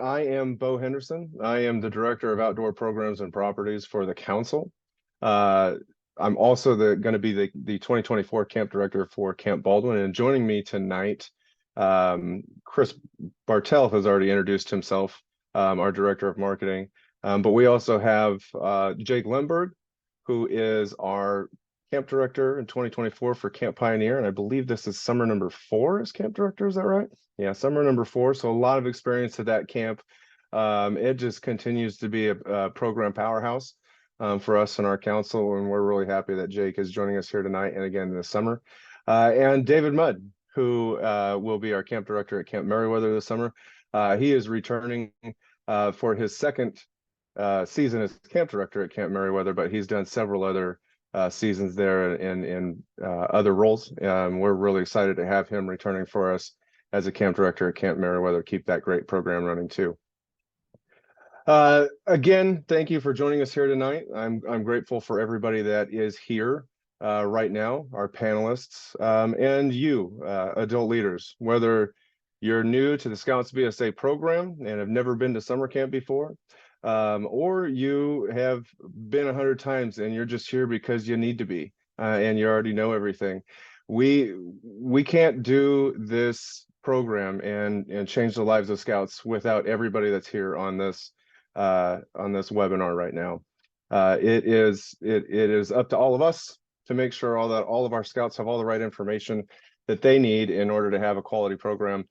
I am Bo Henderson. I am the Director of Outdoor Programs and Properties for the Council. Uh, I'm also going to be the 2024 Camp Director for Camp Baldwin. And joining me tonight, Chris Bartell has already introduced himself, our Director of Marketing. But we also have Jake Lemberg, who is our Camp Director in 2024 for Camp Pioneer. And I believe this is summer number 4 as Camp Director. Is that right? Yeah, summer number 4. So a lot of experience at that camp. It just continues to be a program powerhouse for us and our council, and we're really happy that Jake is joining us here tonight and again this summer. And David Mudd, who will be our camp director at Camp Merriweather this summer. He is returning for his second season as camp director at Camp Merriweather, but he's done several other seasons there in other roles. We're really excited to have him returning for us as a camp director at Camp Merriweather. Keep that great program running too. Again, thank you for joining us here tonight. I'm grateful for everybody that is here right now, our panelists, and you, adult leaders, whether you're new to the Scouts BSA program and have never been to summer camp before, or you have been 100 times and you're just here because you need to be, and you already know everything. We can't do this program and change the lives of Scouts without everybody that's here on this webinar right now. It is up to all of us to make sure all of our Scouts have all the right information that they need in order to have a quality program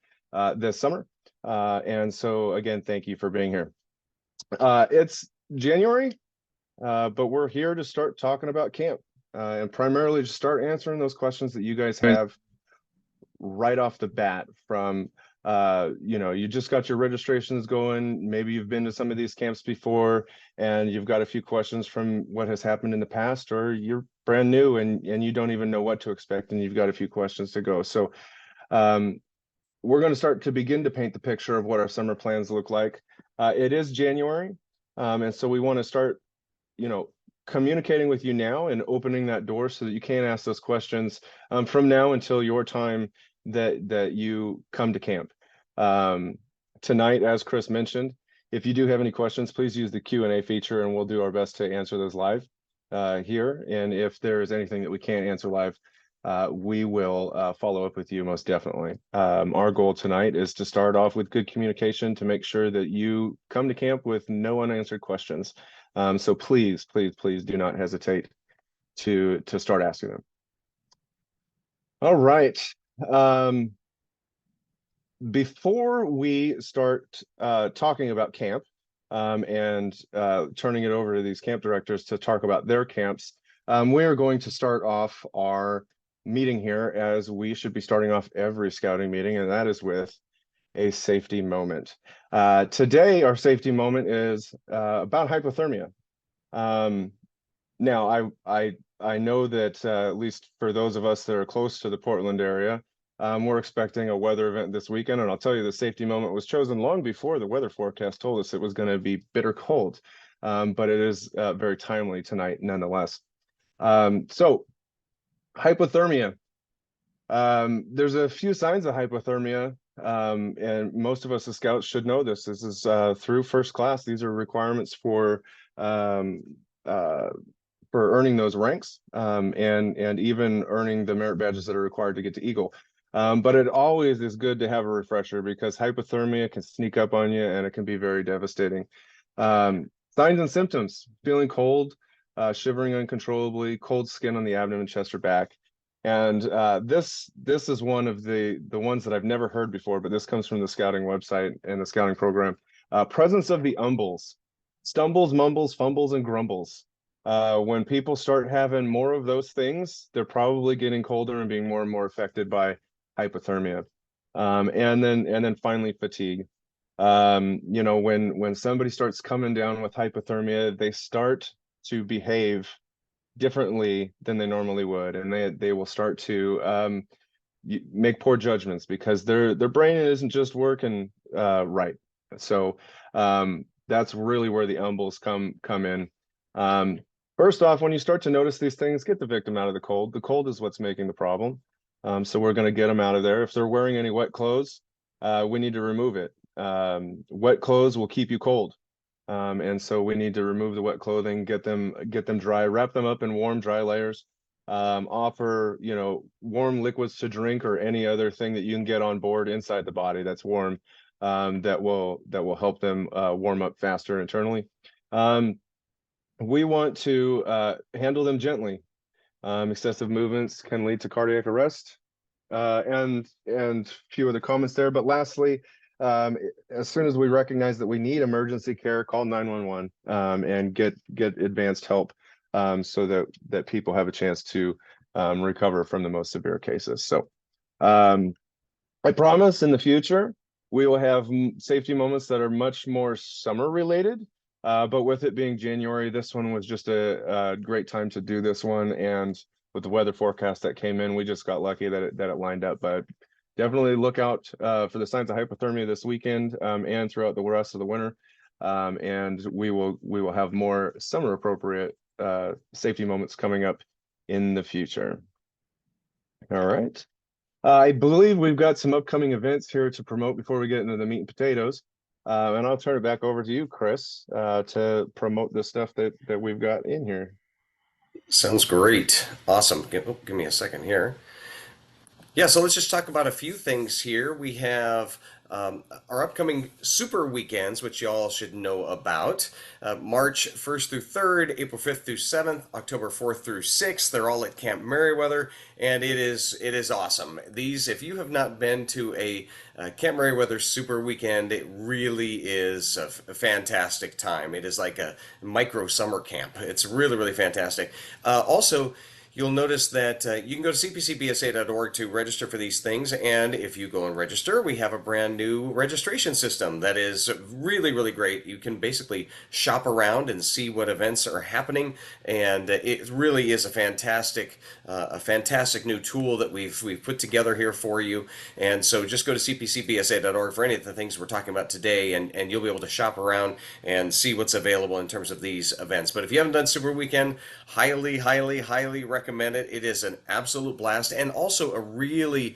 this summer. And so again, thank you for being here. It's January, but we're here to start talking about camp and primarily just start answering those questions that you guys have right off the bat from you just got your registrations going. Maybe you've been to some of these camps before and you've got a few questions from what has happened in the past, or you're brand new and you don't even know what to expect and you've got a few questions to go. So we're going to start to begin to paint the picture of what our summer plans look like. It is January, and so we want to start, communicating with you now and opening that door so that you can ask those questions from now until your time that you come to camp. Tonight, as Chris mentioned, if you do have any questions, please use the Q&A feature and we'll do our best to answer those live here. And if there is anything that we can't answer live, we will follow up with you most definitely. Our goal tonight is to start off with good communication to make sure that you come to camp with no unanswered questions. So please do not hesitate to start asking them. All right. Before we start talking about camp and turning it over to these camp directors to talk about their camps, we are going to start off our meeting here as we should be starting off every scouting meeting, and that is with a safety moment. Today, our safety moment is about hypothermia. Now, I know that at least for those of us that are close to the Portland area, we're expecting a weather event this weekend, and I'll tell you the safety moment was chosen long before the weather forecast told us it was going to be bitter cold, but it is very timely tonight nonetheless. So hypothermia. There's a few signs of hypothermia, and most of us as Scouts should know this. This is through first class. These are requirements for earning those ranks and even earning the merit badges that are required to get to Eagle. But it always is good to have a refresher because hypothermia can sneak up on you and it can be very devastating. Signs and symptoms: feeling cold, shivering uncontrollably, cold skin on the abdomen, chest, or back. And this is one of the ones that I've never heard before, but this comes from the scouting website and the scouting program. Presence of the umbles: stumbles, mumbles, fumbles, and grumbles. When people start having more of those things, they're probably getting colder and being more and more affected by hypothermia. And then finally fatigue. When somebody starts coming down with hypothermia, they start to behave differently than they normally would, and they will start to make poor judgments because their brain isn't just working right. So that's really where the umbles come in. First off, when you start to notice these things, get the victim out of the cold. The cold is what's making the problem. So we're going to get them out of there. If they're wearing any wet clothes, we need to remove it. wet clothes will keep you cold. And so we need to remove the wet clothing, get them dry, wrap them up in warm, dry layers. Offer, warm liquids to drink or any other thing that you can get on board inside the body that's warm, that will help them warm up faster internally. Um, we want to handle them gently. Excessive movements can lead to cardiac arrest, and few other comments there. But lastly, as soon as we recognize that we need emergency care, call 911, and get advanced help, so that people have a chance to recover from the most severe cases. So I promise in the future we will have safety moments that are much more summer related. But with it being January, this one was just a great time to do this one. And with the weather forecast that came in, we just got lucky that it lined up. But definitely look out for the signs of hypothermia this weekend, and throughout the rest of the winter. And we will have more summer appropriate safety moments coming up in the future. All right. I believe we've got some upcoming events here to promote before we get into the meat and potatoes. And I'll turn it back over to you, Chris, to promote the stuff that we've got in here. Sounds great. Awesome. Give me a second here. Yeah, so let's just talk about a few things here. We have our upcoming super weekends, which y'all should know about. March 1st through 3rd, April 5th through 7th, October 4th through 6th. They're all at Camp Merriweather, and it is awesome. These, if you have not been to a Camp Merriweather super weekend, it really is a fantastic time. It is like a micro summer camp. It's really, really fantastic. Also, you'll notice that you can go to cpcbsa.org to register for these things. And if you go and register, we have a brand new registration system that is really, really great. You can basically shop around and see what events are happening. And it really is a fantastic new tool that we've put together here for you. And so just go to cpcbsa.org for any of the things we're talking about today, and you'll be able to shop around and see what's available in terms of these events. But if you haven't done Super Weekend, highly, highly, highly recommend it. It is an absolute blast, and also we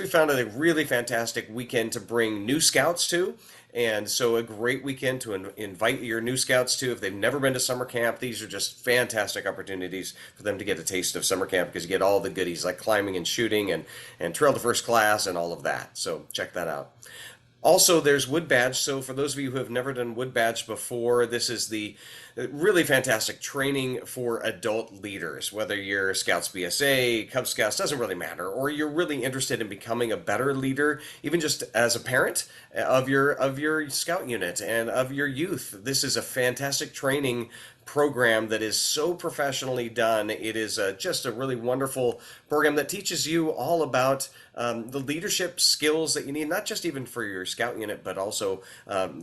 found it a really fantastic weekend to bring new scouts to. And so a great weekend to invite your new scouts to. If they've never been to summer camp, these are just fantastic opportunities for them to get a taste of summer camp, because you get all the goodies like climbing and shooting and trail to first class and all of that. So check that out. Also, there's Wood Badge. So for those of you who have never done Wood Badge before, this is the really fantastic training for adult leaders. Whether you're Scouts BSA, Cub Scouts, doesn't really matter, or you're really interested in becoming a better leader, even just as a parent of your scout unit and of your youth. This is a fantastic training program that is so professionally done. It is just a really wonderful program that teaches you all about the leadership skills that you need, not just even for your scout unit, but also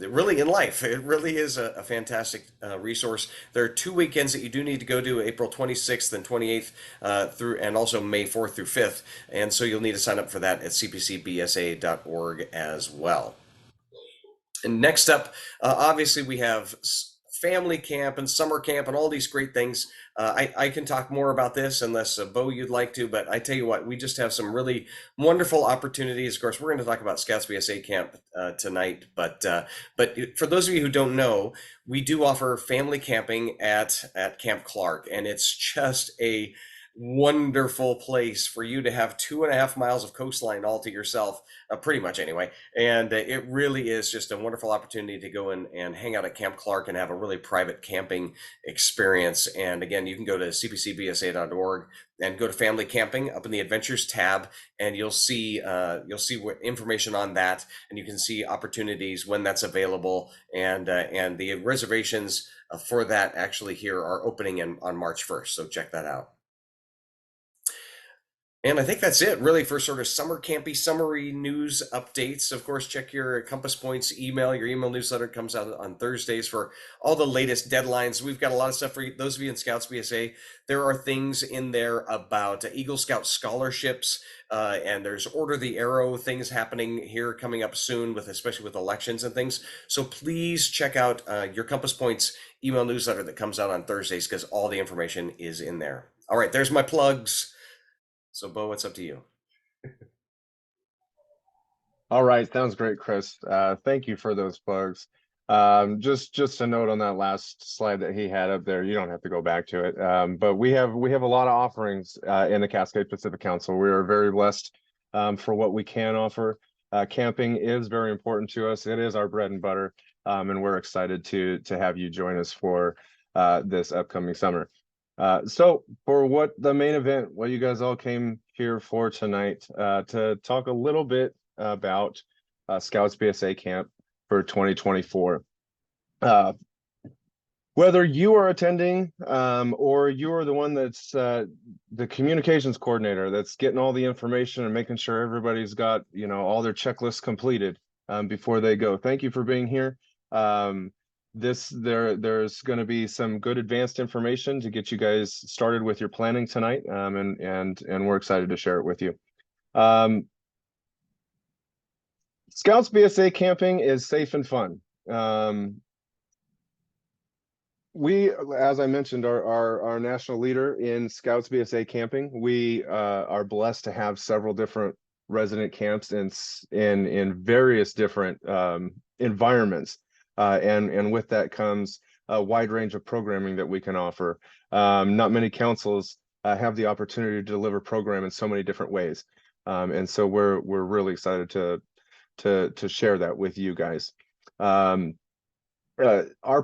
really in life. It really is a fantastic resource. There are 2 weekends that you do need to go to, April 26th and 28th through, and also May 4th through 5th. And so you'll need to sign up for that at cpcbsa.org as well. And next up, obviously, we have family camp and summer camp and all these great things. I can talk more about this unless, Bo, you'd like to, but I tell you what, we just have some really wonderful opportunities. Of course, we're going to talk about Scouts BSA camp tonight, but for those of you who don't know, we do offer family camping at Camp Clark, and it's just a wonderful place for you to have 2.5 miles of coastline all to yourself, pretty much anyway. And it really is just a wonderful opportunity to go in and hang out at Camp Clark and have a really private camping experience. And again, you can go to cpcbsa.org and go to family camping up in the adventures tab, and you'll see what information on that, and you can see opportunities when that's available, and the reservations for that actually here are opening on March 1st. So check that out. And I think that's it really for sort of summer campy summary news updates. Of course, check your Compass Points email. Your email newsletter comes out on Thursdays for all the latest deadlines. We've got a lot of stuff for those of you in Scouts BSA. There are things in there about Eagle Scout scholarships, and there's Order the Arrow things happening here coming up soon, especially with elections and things. So please check out your Compass Points email newsletter that comes out on Thursdays, because all the information is in there. All right, there's my plugs. So, Bo, what's up to you? All right, sounds great, Chris. Thank you for those plugs. Just a note on that last slide that he had up there. You don't have to go back to it. But we have a lot of offerings in the Cascade Pacific Council. We are very blessed for what we can offer. Camping is very important to us. It is our bread and butter, and we're excited to have you join us for this upcoming summer. So for what the main event, what you guys all came here for tonight, to talk a little bit about Scouts BSA camp for 2024. Uh, whether you are attending or you are the one that's the communications coordinator that's getting all the information and making sure everybody's got, all their checklists completed before they go. Thank you for being here. There's going to be some good advanced information to get you guys started with your planning tonight, and we're excited to share it with you. Scouts BSA camping is safe and fun. We, as I mentioned, are our national leader in Scouts BSA camping. We are blessed to have several different resident camps in various different environments, and with that comes a wide range of programming that we can offer. Not many councils have the opportunity to deliver program in so many different ways, and so we're really excited to share that with you guys. Our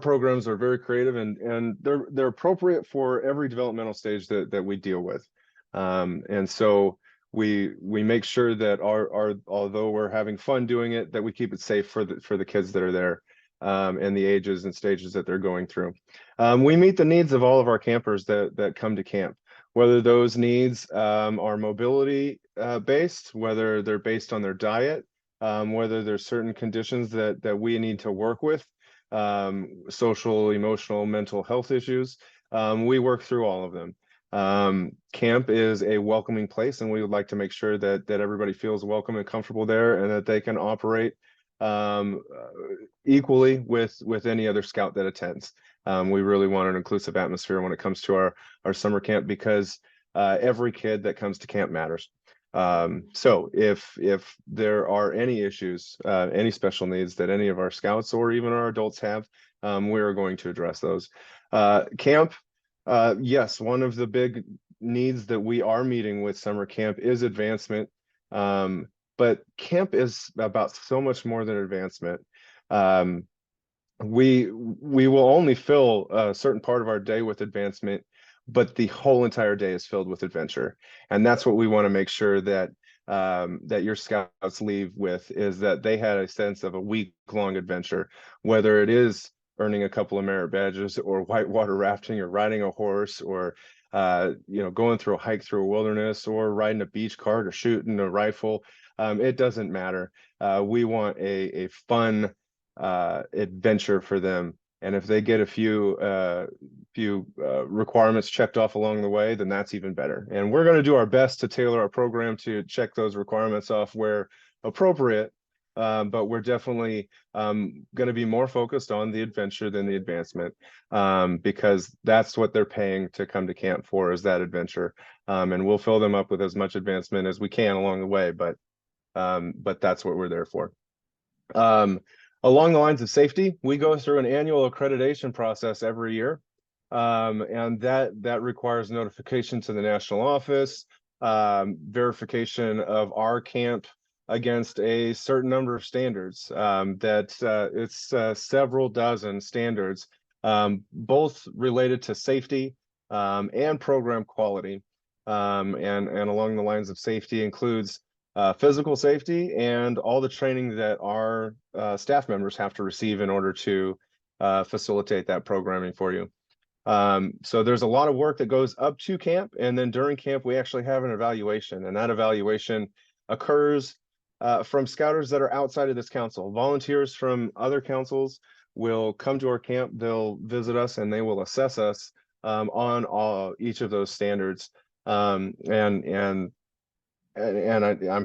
programs are very creative, and they're appropriate for every developmental stage that we deal with. And so we make sure that our although we're having fun doing it, that we keep it safe for the kids that are there, and the ages and stages that they're going through. We meet the needs of all of our campers that come to camp, whether those needs are mobility based, whether they're based on their diet, whether there's certain conditions that we need to work with, social, emotional, mental health issues. We work through all of them. Camp is a welcoming place, and we would like to make sure that everybody feels welcome and comfortable there, and that they can operate equally with any other scout that attends. We really want an inclusive atmosphere when it comes to our summer camp, because every kid that comes to camp matters. So if there are any issues, any special needs that any of our scouts or even our adults have, we are going to address those. Camp, yes, one of the big needs that we are meeting with summer camp is advancement. But camp is about so much more than advancement. We will only fill a certain part of our day with advancement, but the whole entire day is filled with adventure. And that's what we want to make sure that that your scouts leave with, is that they had a sense of a week-long adventure, whether it is earning a couple of merit badges, or whitewater rafting, or riding a horse, or going through a hike through a wilderness, or riding a beach cart, or shooting a rifle. It doesn't matter. We want a fun adventure for them. And if they get a few requirements checked off along the way, then that's even better. And we're going to do our best to tailor our program to check those requirements off where appropriate. But we're definitely going to be more focused on the adventure than the advancement, because that's what they're paying to come to camp for, is that adventure. And we'll fill them up with as much advancement as we can along the way, but that's what we're there for. Along the lines of safety, we go through an annual accreditation process every year, and that requires notification to the national office, verification of our camp against a certain number of standards. It's several dozen standards, both related to safety and program quality. And along the lines of safety includes physical safety and all the training that our staff members have to receive in order to facilitate that programming for you. So there's a lot of work that goes up to camp, and then during camp we actually have an evaluation, and that evaluation occurs from scouters that are outside of this council. Volunteers from other councils will come to our camp, they'll visit us, and they will assess us on each of those standards. I'm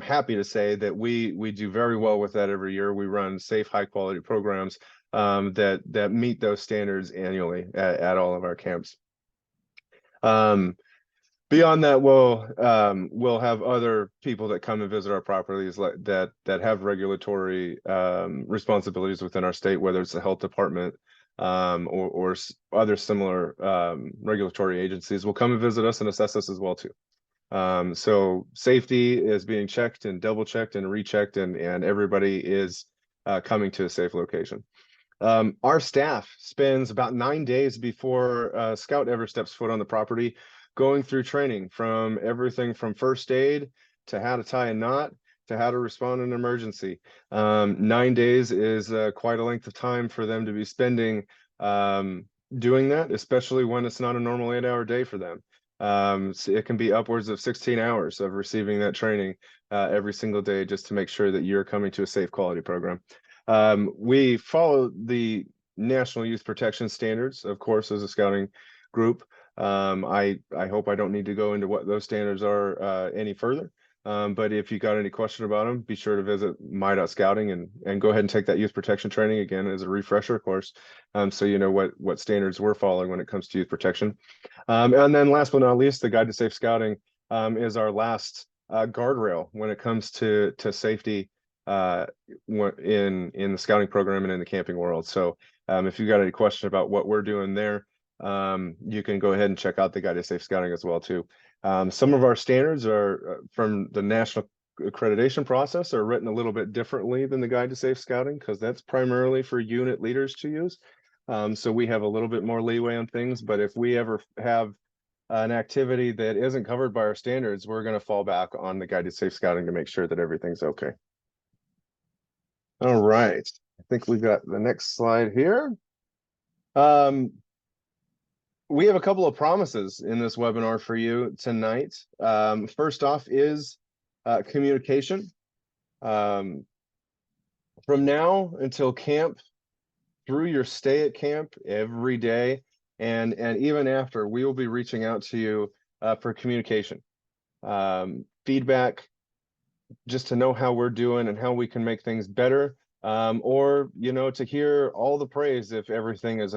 happy to say that we do very well with that every year. We run safe, high quality programs that meet those standards annually at all of our camps. beyond that, we'll have other people that come and visit our properties like that have regulatory responsibilities within our state, whether it's the health department or other similar regulatory agencies will come and visit us and assess us as well too. So safety is being checked and double checked and rechecked, and everybody is coming to a safe location. Our staff spends about 9 days before Scout ever steps foot on the property, going through training from everything from first aid to how to tie a knot to how to respond in an emergency. 9 days is quite a length of time for them to be spending doing that, especially when it's not a normal 8-hour day for them. So it can be upwards of 16 hours of receiving that training every single day just to make sure that you're coming to a safe quality program. We follow the National Youth Protection Standards, of course, as a scouting group. I hope I don't need to go into what those standards are any further. But if you got any question about them, be sure to visit my.scouting and go ahead and take that youth protection training again as a refresher course, so you know what standards we're following when it comes to youth protection. And then last but not least, the Guide to Safe Scouting is our last guardrail when it comes to safety in the scouting program and in the camping world. So if you got any question about what we're doing there, you can go ahead and check out the Guide to Safe Scouting as well too. Some of our standards are from the national accreditation process are written a little bit differently than the Guide to Safe Scouting because that's primarily for unit leaders to use. So we have a little bit more leeway on things, but if we ever have an activity that isn't covered by our standards, we're going to fall back on the Guide to Safe Scouting to make sure that everything's okay. All right, I think we've got the next slide here. We have a couple of promises in this webinar for you tonight. First off is communication. From now until camp, through your stay at camp every day, and even after, we will be reaching out to you for communication, feedback, just to know how we're doing and how we can make things better, or to hear all the praise if everything is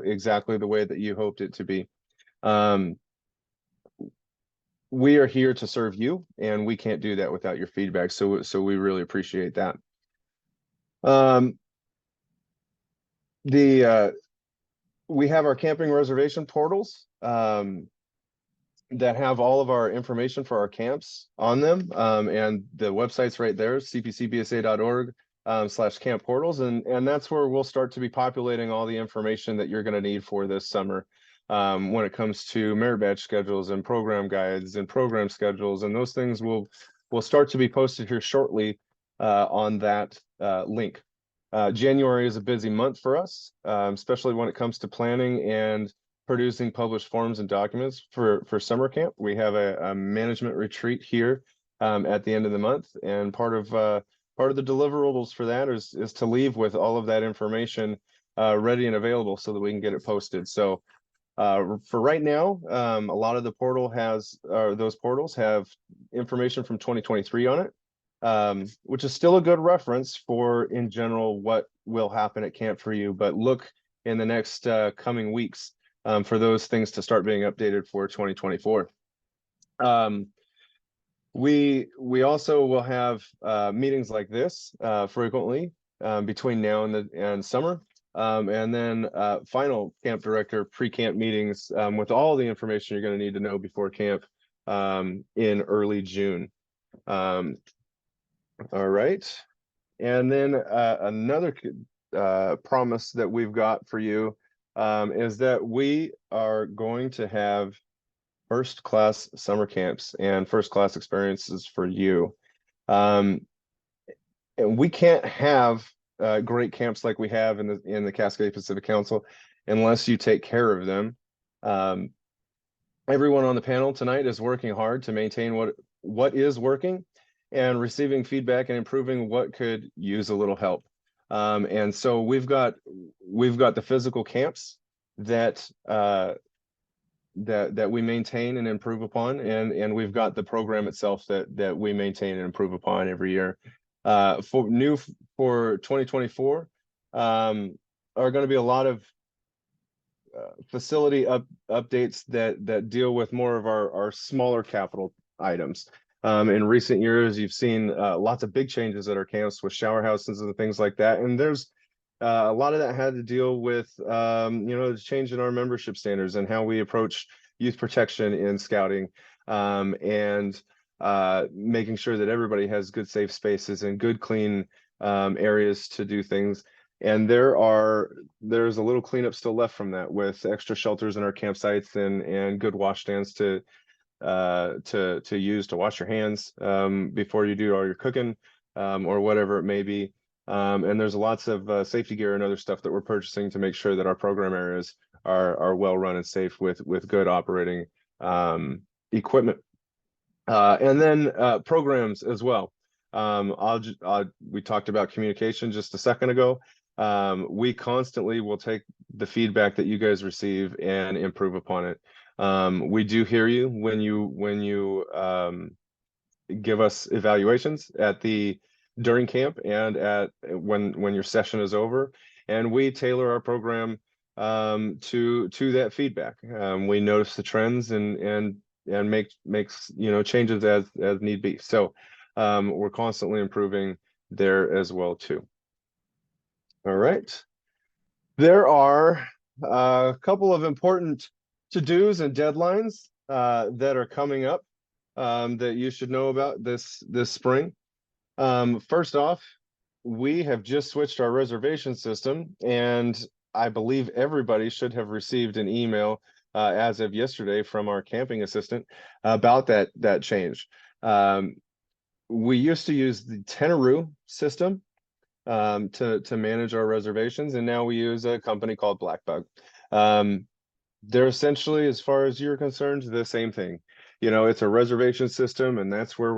exactly the way that you hoped it to be. We are here to serve you, and we can't do that without your feedback, so we really appreciate that. We have our camping reservation portals that have all of our information for our camps on them, and the website's right there, cpcbsa.org/camp portals, and that's where we'll start to be populating all the information that you're going to need for this summer, when it comes to merit badge schedules and program guides and program schedules, and those things will start to be posted here shortly on that link. January is a busy month for us, especially when it comes to planning and producing published forms and documents for summer camp. We have a management retreat here at the end of the month, and part of the deliverables for that is to leave with all of that information ready and available so that we can get it posted. So for right now, a lot of the those portals have information from 2023 on it, which is still a good reference for, in general, what will happen at camp for you. But look in the next coming weeks for those things to start being updated for 2024. We also will have meetings like this frequently between now and summer, and then final camp director pre-camp meetings with all the information you're going to need to know before camp in early June. All right, and then another promise that we've got for you is that we are going to have first-class summer camps and first-class experiences for you. And we can't have great camps like we have in the Cascade Pacific Council unless you take care of them. Everyone on the panel tonight is working hard to maintain what is working and receiving feedback and improving what could use a little help. And so we've got the physical camps that we maintain and improve upon, and we've got the program itself that we maintain and improve upon every year. For 2024 are going to be a lot of facility updates that deal with more of our smaller capital items. In recent years, you've seen lots of big changes at our camps with shower houses and things like that. And there's a lot of that had to deal with the change in our membership standards and how we approach youth protection in scouting, and making sure that everybody has good safe spaces and good clean areas to do things. And there's a little cleanup still left from that, with extra shelters in our campsites and good wash stands to use to wash your hands before you do all your cooking, or whatever it may be. And there's lots of safety gear and other stuff that we're purchasing to make sure that our program areas are well run and safe with good operating equipment. And then programs as well. We talked about communication just a second ago. We constantly will take the feedback that you guys receive and improve upon it. We do hear you when you give us evaluations during camp and when your session is over, and we tailor our program to that feedback. We notice the trends and makes changes as need be. So we're constantly improving there as well too. All right. There are a couple of important to-dos and deadlines that are coming up that you should know about this spring. First off, we have just switched our reservation system, and I believe everybody should have received an email as of yesterday from our camping assistant about that change. We used to use the Tenaroo system to manage our reservations, and now we use a company called Blackbug. They're essentially, as far as you're concerned, the same thing. It's a reservation system, and that's where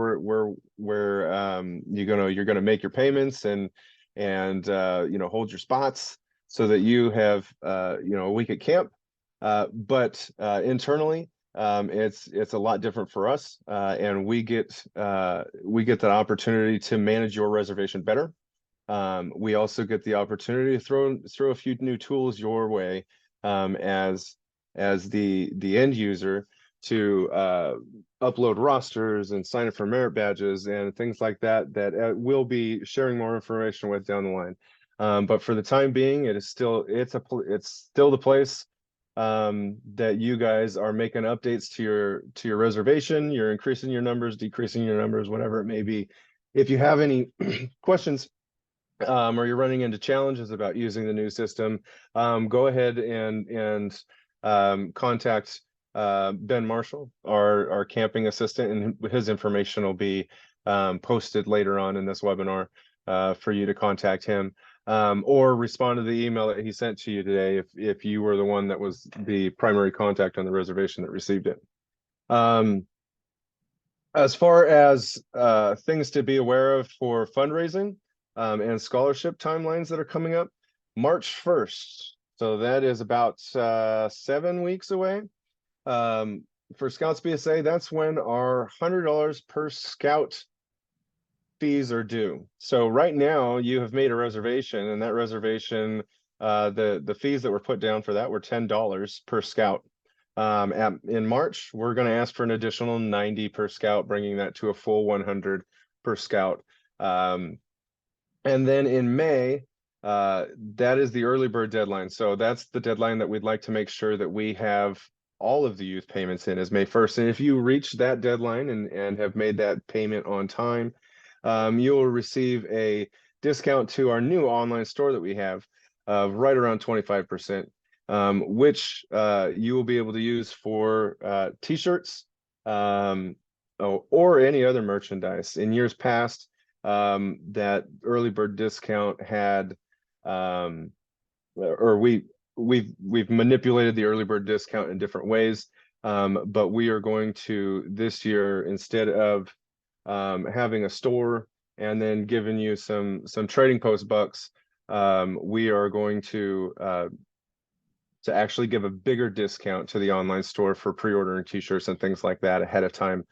you're gonna make your payments and hold your spots so that you have a week at camp. But internally, it's a lot different for us, and we get that opportunity to manage your reservation better. We also get the opportunity to throw a few new tools your way, as the end user, to upload rosters and sign up for merit badges and things like that we'll be sharing more information with down the line. But for the time being, it's still the place that you guys are making updates to your reservation. You're increasing your numbers, decreasing your numbers, whatever it may be. If you have any questions, or you're running into challenges about using the new system, go ahead and contact Ben Marshall, our camping assistant, and his information will be posted later on in this webinar for you to contact him, or respond to the email that he sent to you today if you were the one that was the primary contact on the reservation that received it. As far as things to be aware of for fundraising and scholarship timelines that are coming up, March 1st. So that is about 7 weeks away. For Scouts BSA, that's when our $100 per scout fees are due. So right now you have made a reservation, and that reservation, the fees that were put down for that were $10 per scout. In March, we're going to ask for an additional 90 per scout, bringing that to a full 100 per scout. And then in May, that is the early bird deadline. So that's the deadline that we'd like to make sure that we have all of the youth payments in, is May 1st. And if you reach that deadline and have made that payment on time, you will receive a discount to our new online store that we have of right around 25%, which you will be able to use for t-shirts or any other merchandise. In years past, that early bird discount had, or we've manipulated the early bird discount in different ways, but we are going to this year, instead of having a store and then giving you some trading post bucks, we are going to actually give a bigger discount to the online store for pre-ordering t-shirts and things like that ahead of time,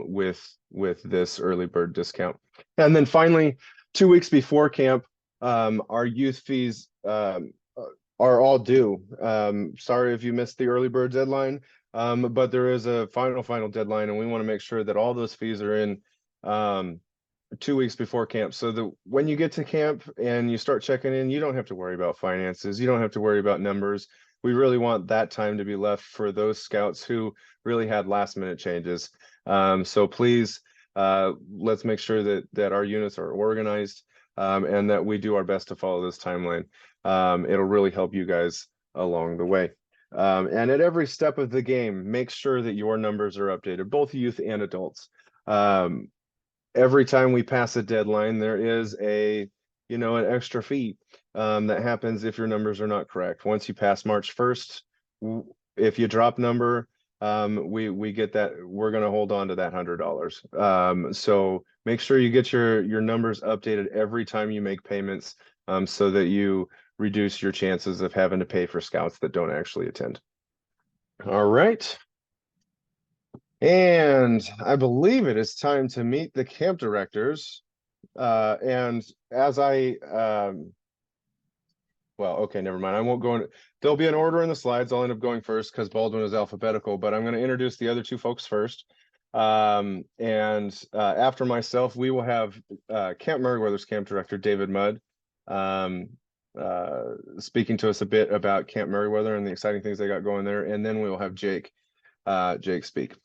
with this early bird discount. And then finally, 2 weeks before camp, our youth fees are all due. Sorry if you missed the early bird deadline, but there is a final deadline, and we want to make sure that all those fees are in 2 weeks before camp. So that when you get to camp and you start checking in, you don't have to worry about finances. You don't have to worry about numbers. We really want that time to be left for those scouts who really had last minute changes. So please, let's make sure that our units are organized, and that we do our best to follow this timeline. It'll really help you guys along the way. And at every step of the game, make sure that your numbers are updated, both youth and adults. Every time we pass a deadline, there is an extra fee that happens if your numbers are not correct. Once you pass March 1st, if you drop number, we get that. We're going to hold on to that $100. So make sure you get your numbers updated every time you make payments, so that you reduce your chances of having to pay for scouts that don't actually attend. All right. And I believe it is time to meet the camp directors. And as well, okay, never mind. I won't go in. There'll be an order in the slides. I'll end up going first because Baldwin is alphabetical, but I'm going to introduce the other two folks first. And after myself, we will have Camp Meriwether's camp director, David Mudd, speaking to us a bit about Camp Meriwether and the exciting things they got going there. And then we will have Jake speak.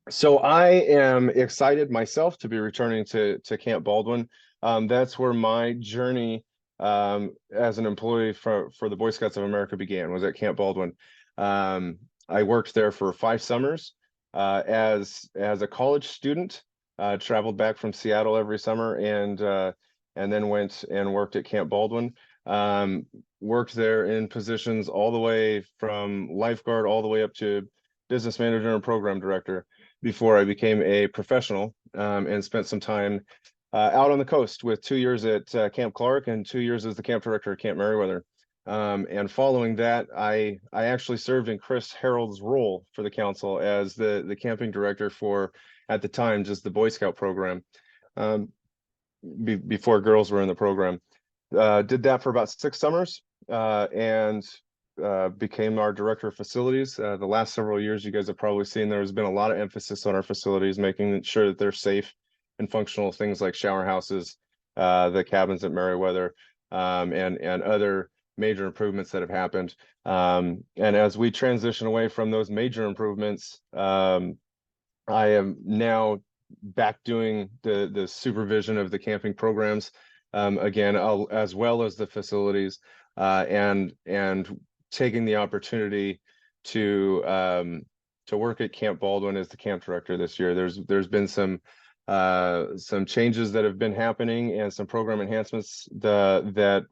So I am excited myself to be returning to Camp Baldwin. That's where my journey as an employee for the Boy Scouts of America began, was at Camp Baldwin. I worked there for 5 summers as a college student. Traveled back from Seattle every summer, and then went and worked at Camp Baldwin. Worked there in positions all the way from lifeguard all the way up to business manager and program director before I became a professional, and spent some time out on the coast with 2 years at Camp Clark and 2 years as the camp director at Camp Meriwether. And following that, I actually served in Chris Harold's role for the council as the camping director for, at the time, just the Boy Scout program, before girls were in the program. Did that for about 6 summers, and became our director of facilities. The last several years, you guys have probably seen there's been a lot of emphasis on our facilities, making sure that they're safe and functional, things like shower houses, the cabins at Meriwether, and other major improvements that have happened. And as we transition away from those major improvements, I am now back doing the supervision of the camping programs, again, as well as the facilities, and taking the opportunity to work at Camp Baldwin as the camp director this year. There's been some changes that have been happening and some program enhancements that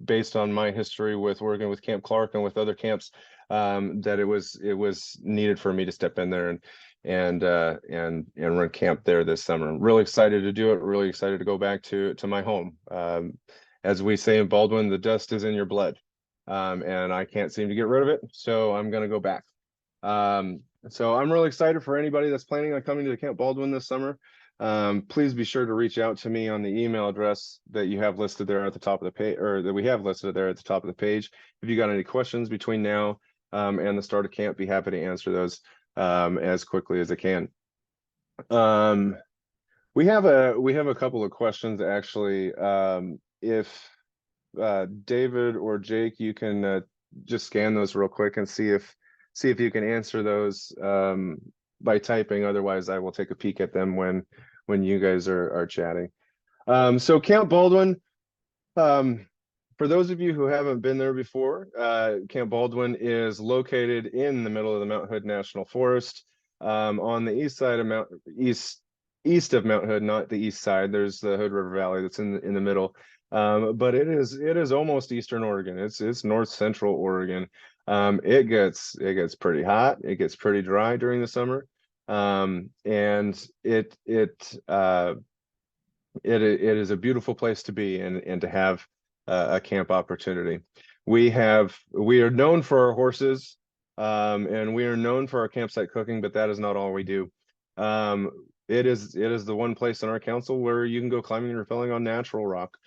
based on my history with working with Camp Clark and with other camps, that it was needed for me to step in there and run camp there this summer. I'm really excited to do it. Really excited to go back to my home. As we say in Baldwin, the dust is in your blood, and I can't seem to get rid of it. So I'm going to go back. So I'm really excited for anybody that's planning on coming to the Camp Baldwin this summer. Please be sure to reach out to me on the email address that you have listed there at the top of the page, or that we have listed there at the top of the page. If you got any questions between now and the start of camp, be happy to answer those as quickly as I can. We have a couple of questions actually. If David or Jake, you can just scan those real quick and see if you can answer those by typing. Otherwise, I will take a peek at them when you guys are chatting. So Camp Baldwin, for those of you who haven't been there before, Camp Baldwin is located in the middle of the Mount Hood National Forest, on the east side of east of Mount Hood, not the east side. There's the Hood River Valley that's in the middle. But it is almost Eastern Oregon. It's north central Oregon. It gets pretty hot. It gets pretty dry during the summer. And it is a beautiful place to be and to have a camp opportunity. We are known for our horses, and we are known for our campsite cooking, but that is not all we do. It is the one place in our council where you can go climbing and rappelling on natural rock.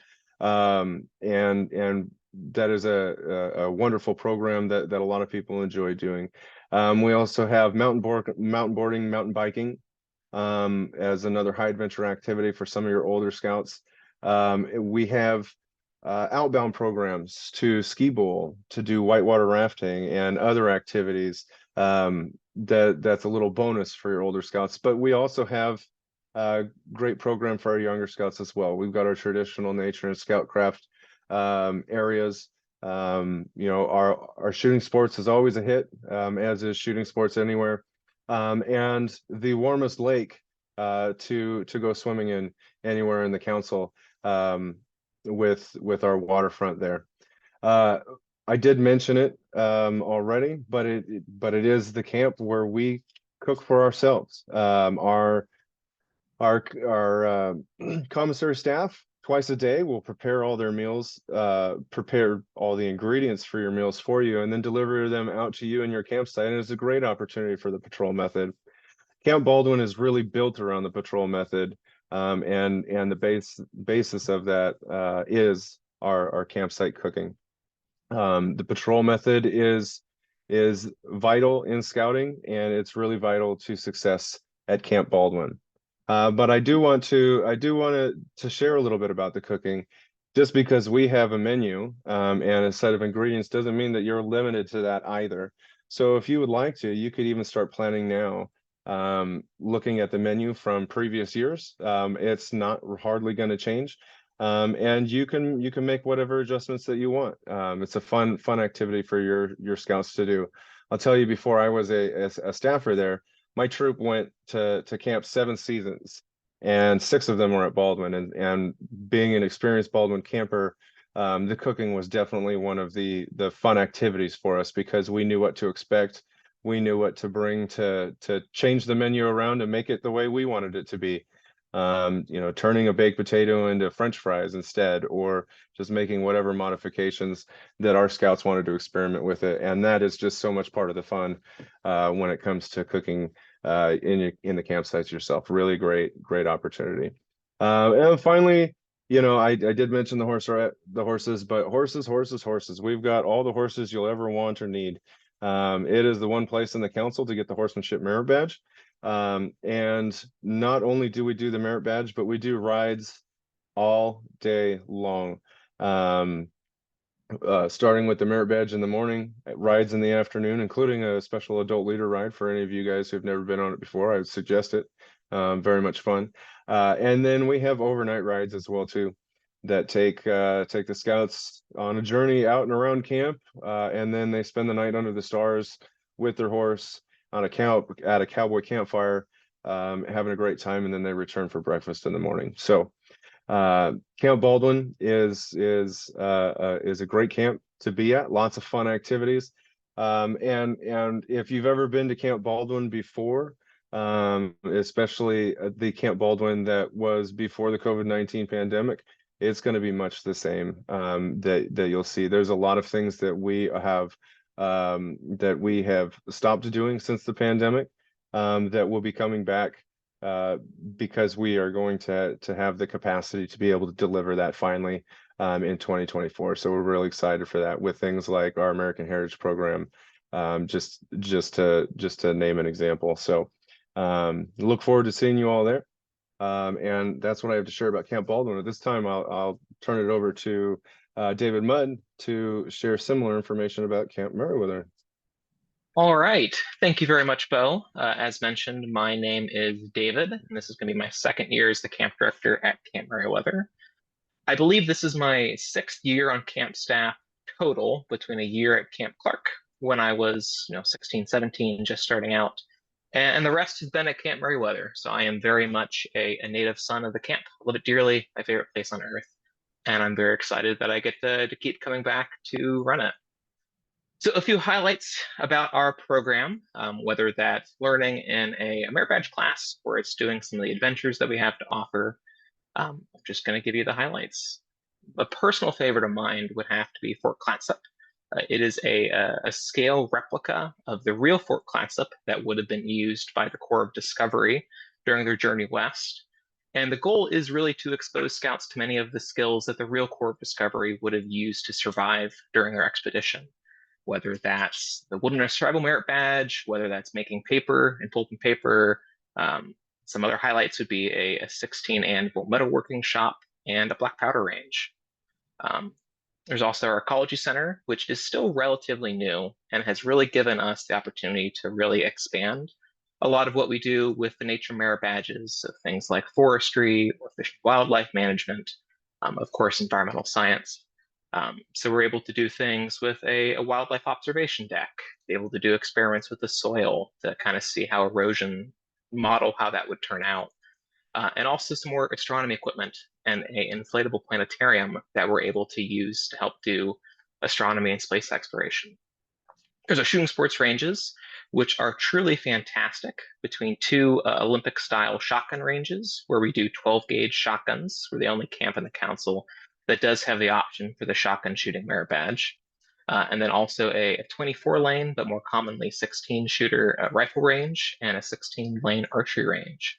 And that is a wonderful program that a lot of people enjoy doing. We also have mountain boarding, mountain biking as another high adventure activity for some of your older scouts. We have outbound programs to ski bowl, to do whitewater rafting and other activities that's a little bonus for your older scouts. But we also have a great program for our younger scouts as well. We've got our traditional nature and scoutcraft areas. You know, our shooting sports is always a hit, as is shooting sports anywhere. And the warmest lake to go swimming in anywhere in the council, with our waterfront there. Uh, I did mention it already, but it is the camp where we cook for ourselves. Our commissary staff twice a day will prepare all their meals, prepare all the ingredients for your meals for you, and then deliver them out to you and your campsite. And it's a great opportunity for the patrol method. Camp Baldwin is really built around the patrol method, and the basis of that is our campsite cooking. The patrol method is vital in scouting, and it's really vital to success at Camp Baldwin. But I do want to share a little bit about the cooking. Just because we have a menu and a set of ingredients doesn't mean that you're limited to that either. So if you would like to, you could even start planning now, looking at the menu from previous years. It's not hardly going to change. And you can make whatever adjustments that you want. It's a fun activity for your scouts to do. I'll tell you, before I was a staffer there, my troop went to camp 7 seasons, and 6 of them were at Baldwin. And being an experienced Baldwin camper, the cooking was definitely one of the fun activities for us, because we knew what to expect. We knew what to bring to change the menu around and make it the way we wanted it to be. You know, turning a baked potato into French fries instead, or just making whatever modifications that our scouts wanted to experiment with it. And that is just so much part of the fun when it comes to cooking in the campsites yourself. Really great opportunity. And finally, you know, I did mention the horses, but horses. We've got all the horses you'll ever want or need. It is the one place in the council to get the horsemanship merit badge. And not only do we do the merit badge, but we do rides all day long. Um, Starting with the merit badge in the morning, rides in the afternoon, including a special adult leader ride for any of you guys who've never been on it before. I would suggest it. Very much fun. And then we have overnight rides as well too, that take the scouts on a journey out and around camp, and then they spend the night under the stars with their horse on at a cowboy campfire, having a great time, and then they return for breakfast in the morning. So Camp Baldwin is a great camp to be at. Lots of fun activities. And if you've ever been to Camp Baldwin before, especially the Camp Baldwin that was before the COVID-19 pandemic, it's going to be much the same, that you'll see. There's a lot of things that we have stopped doing since the pandemic, that will be coming back, because we are going to have the capacity to be able to deliver that finally, in 2024. So we're really excited for that, with things like our American Heritage Program, just to name an example. So look forward to seeing you all there. And that's what I have to share about Camp Baldwin. At this time, I'll turn it over to David Mudd to share similar information about Camp Meriwether. All right. Thank you very much, Bo. As mentioned, my name is David, and this is going to be my second year as the camp director at Camp Meriwether. I believe this is my 6th year on camp staff total, between a year at Camp Clark when I was, 16, 17, just starting out, and the rest has been at Camp Meriwether. So I am very much a native son of the camp. I love it dearly, my favorite place on earth, and I'm very excited that I get to keep coming back to run it. So a few highlights about our program, whether that's learning in a merit badge class or it's doing some of the adventures that we have to offer. I'm just going to give you the highlights. A personal favorite of mine would have to be Fort Clatsop. It is a scale replica of the real Fort Clatsop that would have been used by the Corps of Discovery during their journey west. And the goal is really to expose scouts to many of the skills that the real Corps of Discovery would have used to survive during their expedition, whether that's the Wilderness Tribal Merit Badge, whether that's making paper and pulp and paper. Some other highlights would be a 16 anvil metalworking shop and a black powder range. There's also our Ecology Center, which is still relatively new and has really given us the opportunity to really expand a lot of what we do with the nature merit badges, so things like forestry or fish and wildlife management, of course, environmental science. So we're able to do things with a wildlife observation deck, be able to do experiments with the soil to kind of see how erosion model how that would turn out. And also some more astronomy equipment and an inflatable planetarium that we're able to use to help do astronomy and space exploration. There's our shooting sports ranges, which are truly fantastic between two Olympic-style shotgun ranges, where we do 12-gauge shotguns. We're the only camp in the council that does have the option for the shotgun shooting merit badge. And then also a 24-lane, but more commonly 16-shooter rifle range and a 16-lane archery range.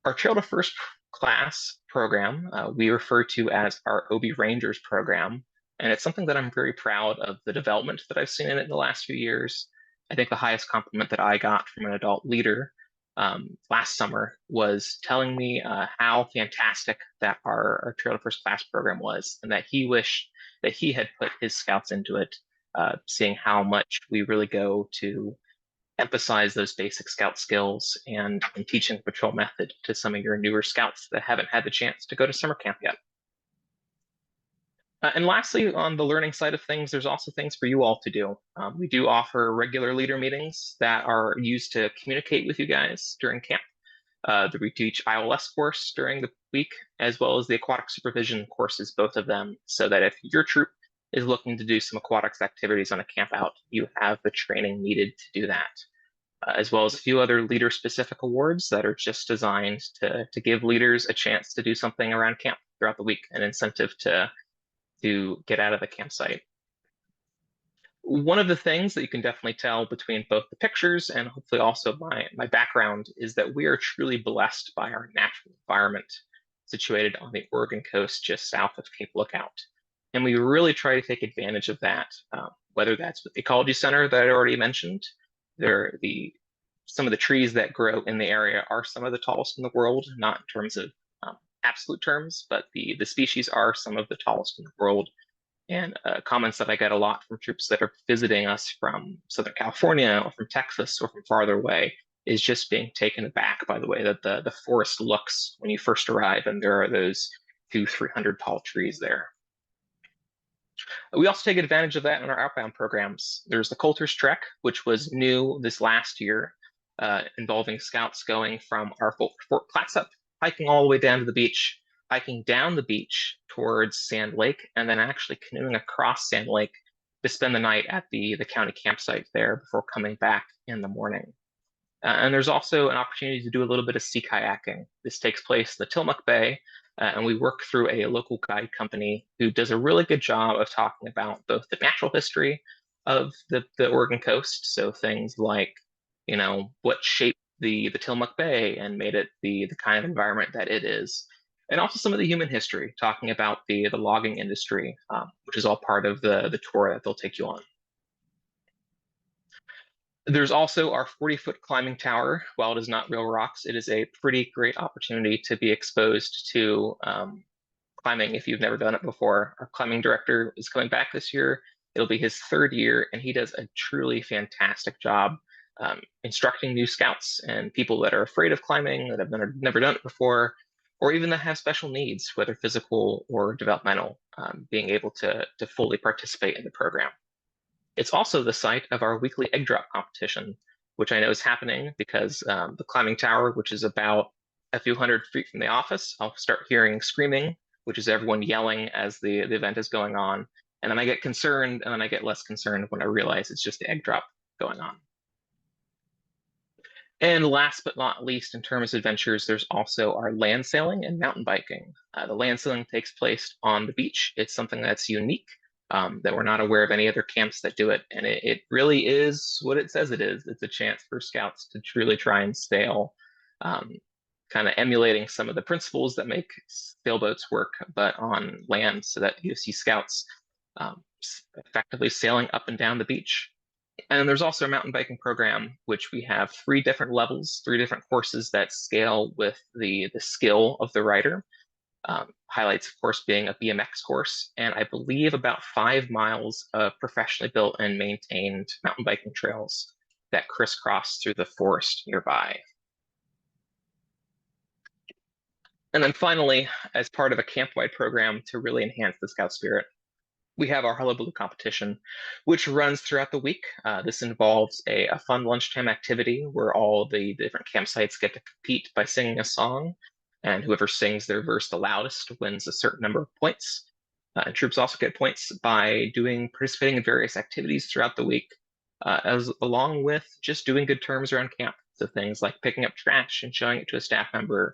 Our Trail to First Class program, we refer to as our OB Rangers program, and it's something that I'm very proud of the development that I've seen in it in the last few years. I think the highest compliment that I got from an adult leader last summer was telling me how fantastic that our Trail to First Class program was, and that he wished that he had put his scouts into it, seeing how much we really go to emphasize those basic scout skills and teaching the patrol method to some of your newer scouts that haven't had the chance to go to summer camp yet. And lastly, on the learning side of things, there's also things for you all to do. We do offer regular leader meetings that are used to communicate with you guys during camp. We teach ILS course during the week, as well as the aquatic supervision courses, both of them, so that if your troop is looking to do some aquatics activities on a camp out, you have the training needed to do that. As well as a few other leader-specific awards that are just designed to give leaders a chance to do something around camp throughout the week, an incentive to get out of the campsite. One of the things that you can definitely tell between both the pictures and hopefully also my background is that we are truly blessed by our natural environment situated on the Oregon coast just south of Cape Lookout. And we really try to take advantage of that, whether that's with the Ecology Center that I already mentioned. Some of the trees that grow in the area are some of the tallest in the world, not in terms of absolute terms, but the species are some of the tallest in the world. And comments that I get a lot from troops that are visiting us from Southern California or from Texas or from farther away is just being taken aback by the way that the forest looks when you first arrive, and there are those 200-300 tall trees there. We also take advantage of that in our outbound programs. There's the Coulter's Trek, which was new this last year, involving scouts going from our Fort Clatsop, hiking all the way down to the beach, hiking down the beach towards Sand Lake, and then actually canoeing across Sand Lake to spend the night at the county campsite there before coming back in the morning. And there's also an opportunity to do a little bit of sea kayaking. This takes place in the Tillamook Bay, and we work through a local guide company who does a really good job of talking about both the natural history of the Oregon coast, so things like, what shaped the Tillamook Bay and made it the kind of environment that it is, and also some of the human history, talking about the logging industry, which is all part of the tour that they'll take you on. There's also our 40-foot climbing tower. While it is not real rocks, it is a pretty great opportunity to be exposed to climbing if you've never done it before. Our climbing director is coming back this year. It'll be his third year, and he does a truly fantastic job instructing new scouts and people that are afraid of climbing, that have never done it before, or even that have special needs, whether physical or developmental, being able to fully participate in the program. It's also the site of our weekly egg drop competition, which I know is happening because the climbing tower, which is about a few hundred feet from the office, I'll start hearing screaming, which is everyone yelling as the event is going on. And then I get concerned, and then I get less concerned when I realize it's just the egg drop going on. And last but not least, in terms of adventures, there's also our land sailing and mountain biking. The land sailing takes place on the beach. It's something that's unique, that we're not aware of any other camps that do it. And it really is what it says it is. It's a chance for scouts to truly try and sail kind kind of emulating some of the principles that make sailboats work, but on land, so that you see scouts effectively sailing up and down the beach. And then there's also a mountain biking program, which we have 3 different levels, 3 different courses that scale with the skill of the rider. Highlights, of course, being a BMX course, and I believe about 5 miles of professionally built and maintained mountain biking trails that crisscross through the forest nearby. And then finally, as part of a camp-wide program to really enhance the Scout spirit, we have our Hullabaloo competition, which runs throughout the week. This involves a fun lunchtime activity where all the different campsites get to compete by singing a song, and whoever sings their verse the loudest wins a certain number of points. And troops also get points by participating in various activities throughout the week, along with just doing good terms around camp. So things like picking up trash and showing it to a staff member,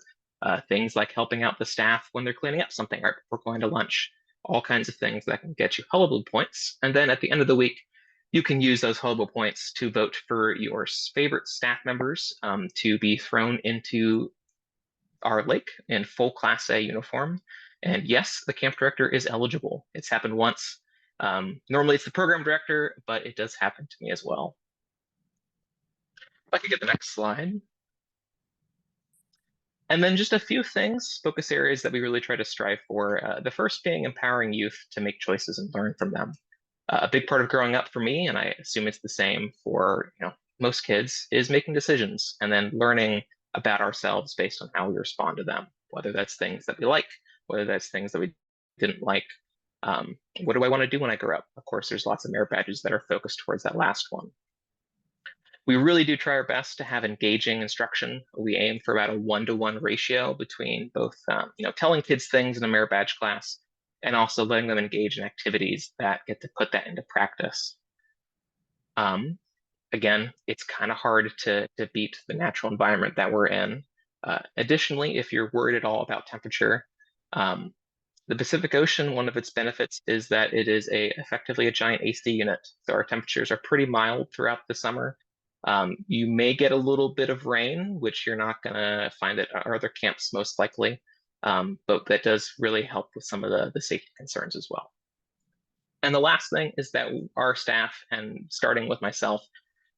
things like helping out the staff when they're cleaning up something right before going to lunch, all kinds of things that can get you Hullabaloo points. And then at the end of the week, you can use those Hullabaloo points to vote for your favorite staff members to be thrown into our lake in full Class A uniform. And yes, the camp director is eligible. It's happened once. Normally it's the program director, but it does happen to me as well. If I could get the next slide. And then just a few things, focus areas that we really try to strive for. The first being empowering youth to make choices and learn from them. A big part of growing up for me, and I assume it's the same for most kids, is making decisions and then learning about ourselves based on how we respond to them, whether that's things that we like, whether that's things that we didn't like. What do I want to do when I grow up? Of course, there's lots of merit badges that are focused towards that last one. We really do try our best to have engaging instruction. We aim for about a 1-to-1 ratio between both, telling kids things in a merit badge class and also letting them engage in activities that get to put that into practice. Again, it's kind of hard to beat the natural environment that we're in. Additionally, if you're worried at all about temperature, the Pacific Ocean, one of its benefits is that it is effectively a giant AC unit. So our temperatures are pretty mild throughout the summer. You may get a little bit of rain, which you're not going to find at our other camps most likely, but that does really help with some of the safety concerns as well. And the last thing is that our staff, and starting with myself,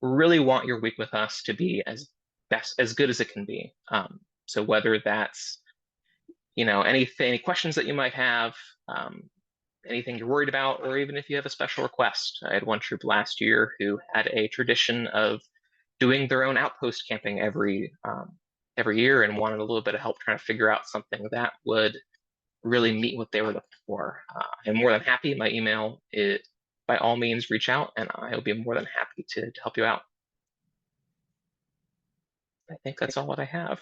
really want your week with us to be as good as it can be. So whether that's any questions that you might have, anything you're worried about, or even if you have a special request. I had one troop last year who had a tradition of doing their own outpost camping every year and wanted a little bit of help trying to figure out something that would really meet what they were looking for. I'm more than happy. My email is, by all means, reach out, and I'll be more than happy to help you out. I think that's all that I have.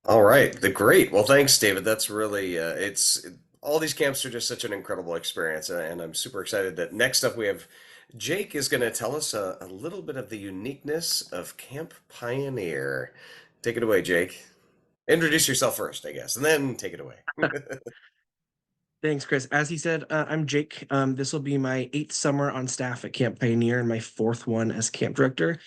All right, great. Well, thanks, David. That's really all these camps are just such an incredible experience, and I'm super excited that next up we have Jake is going to tell us a little bit of the uniqueness of Camp Pioneer. Take it away, Jake. Introduce yourself first, I guess, and then take it away. Thanks, Chris. As he said, I'm Jake. This will be my 8th summer on staff at Camp Pioneer and my 4th one as camp director.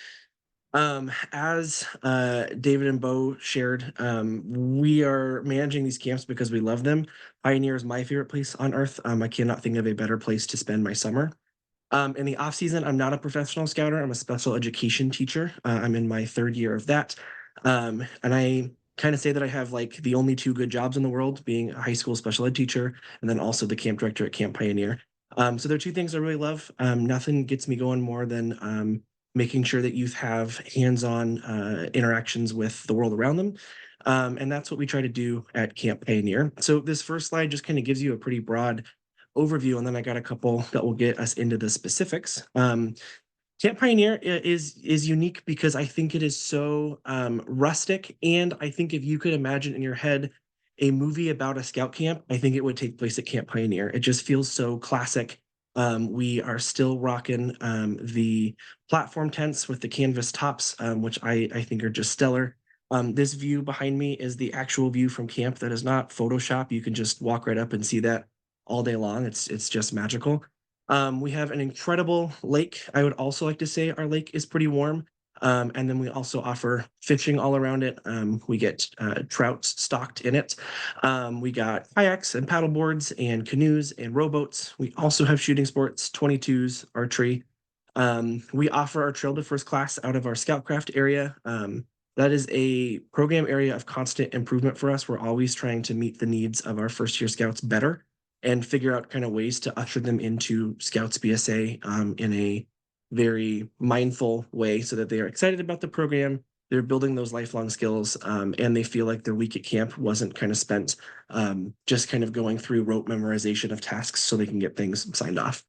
As David and Bo shared, we are managing these camps because we love them. Pioneer is my favorite place on earth. I cannot think of a better place to spend my summer. In the off season, I'm not a professional scouter. I'm a special education teacher. I'm in my 3rd year of that. And I kind of say that I have like the only 2 good jobs in the world, being a high school special ed teacher and then also the camp director at Camp Pioneer. So there are 2 things I really love. Nothing gets me going more than making sure that youth have hands-on interactions with the world around them. And that's what we try to do at Camp Pioneer. So this first slide just kind of gives you a pretty broad overview, and then I got a couple that will get us into the specifics. Camp Pioneer is unique because I think it is so rustic, and I think if you could imagine in your head a movie about a scout camp, I think it would take place at Camp Pioneer. It just feels so classic. We are still rocking the platform tents with the canvas tops, which I think are just stellar. This view behind me is the actual view from camp. That is not Photoshop. You can just walk right up and see that all day long. It's just magical. We have an incredible lake. I would also like to say our lake is pretty warm. And then we also offer fishing all around it. We get trout stocked in it. We got kayaks and paddle boards and canoes and rowboats. We also have shooting sports, 22s, archery. We offer our Trail to First class out of our Scoutcraft area. That is a program area of constant improvement for us. We're always trying to meet the needs of our first year scouts better and figure out kind of ways to usher them into Scouts BSA in a very mindful way so that they are excited about the program. They're building those lifelong skills and they feel like their week at camp wasn't kind of spent just kind of going through rote memorization of tasks so they can get things signed off.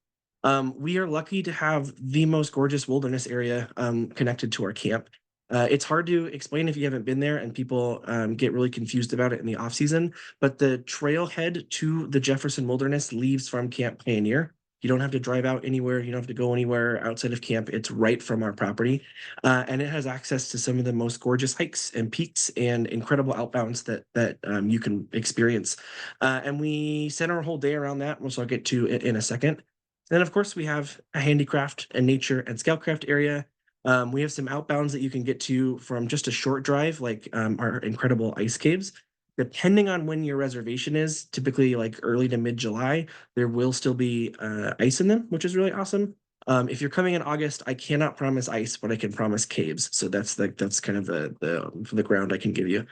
We are lucky to have the most gorgeous wilderness area connected to our camp. It's hard to explain if you haven't been there, and people get really confused about it in the off season. But the trailhead to the Jefferson Wilderness leaves from Camp Pioneer. You don't have to drive out anywhere. You don't have to go anywhere outside of camp. It's right from our property, and it has access to some of the most gorgeous hikes and peaks and incredible outbounds that you can experience. And we center our whole day around that, which I'll get to in a second. Then, of course, we have a handicraft and nature and scoutcraft area. We have some outbounds that you can get to from just a short drive, like our incredible ice caves. Depending on when your reservation is, typically like early to mid-July, there will still be ice in them, which is really awesome. If you're coming in August, I cannot promise ice, but I can promise caves. So that's kind of the ground I can give you.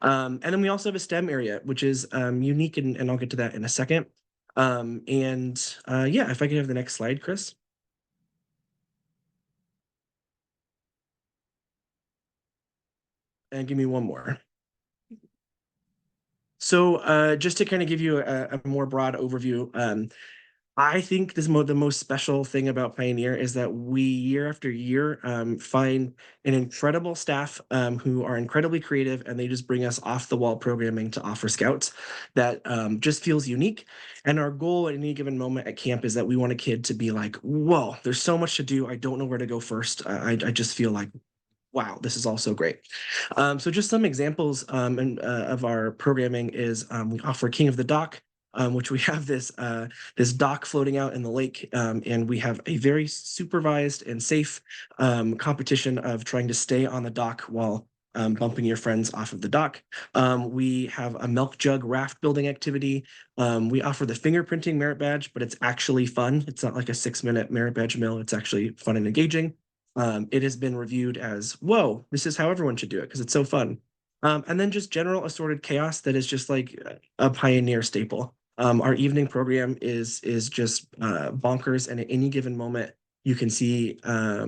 And then we also have a STEM area, which is unique, and I'll get to that in a second. Yeah, if I could have the next slide, Chris. And give me one more. So just to kind of give you a more broad overview, I think the most special thing about Pioneer is that we year after year find an incredible staff who are incredibly creative, and they just bring us off the wall programming to offer scouts that just feels unique. And our goal at any given moment at camp is that we want a kid to be like, whoa, there's so much to do. I don't know where to go first. I just feel like, wow, this is all so great. So just some examples of our programming is we offer King of the Dock, which we have this dock floating out in the lake, and we have a very supervised and safe competition of trying to stay on the dock while bumping your friends off of the dock. We have a milk jug raft building activity. We offer the fingerprinting merit badge, but it's actually fun. It's not like a 6-minute merit badge mill. It's actually fun and engaging. It has been reviewed as, whoa, this is how everyone should do it because it's so fun. And then just general assorted chaos that is just like a Pioneer staple. Our evening program is just bonkers, and at any given moment, you can see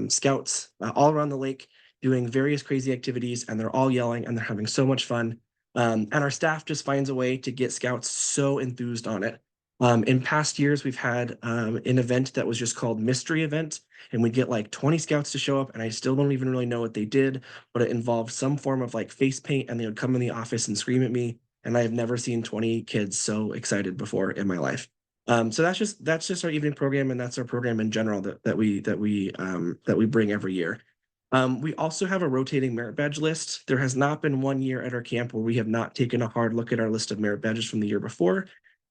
scouts all around the lake doing various crazy activities, and they're all yelling and they're having so much fun. And our staff just finds a way to get scouts so enthused on it. In past years, we've had an event that was just called Mystery Event, and we'd get like 20 scouts to show up, and I still don't even really know what they did, but it involved some form of like face paint, and they would come in the office and scream at me, and I have never seen 20 kids so excited before in my life. So that's just our evening program, and that's our program in general that we bring every year. We also have a rotating merit badge list. There has not been one year at our camp where we have not taken a hard look at our list of merit badges from the year before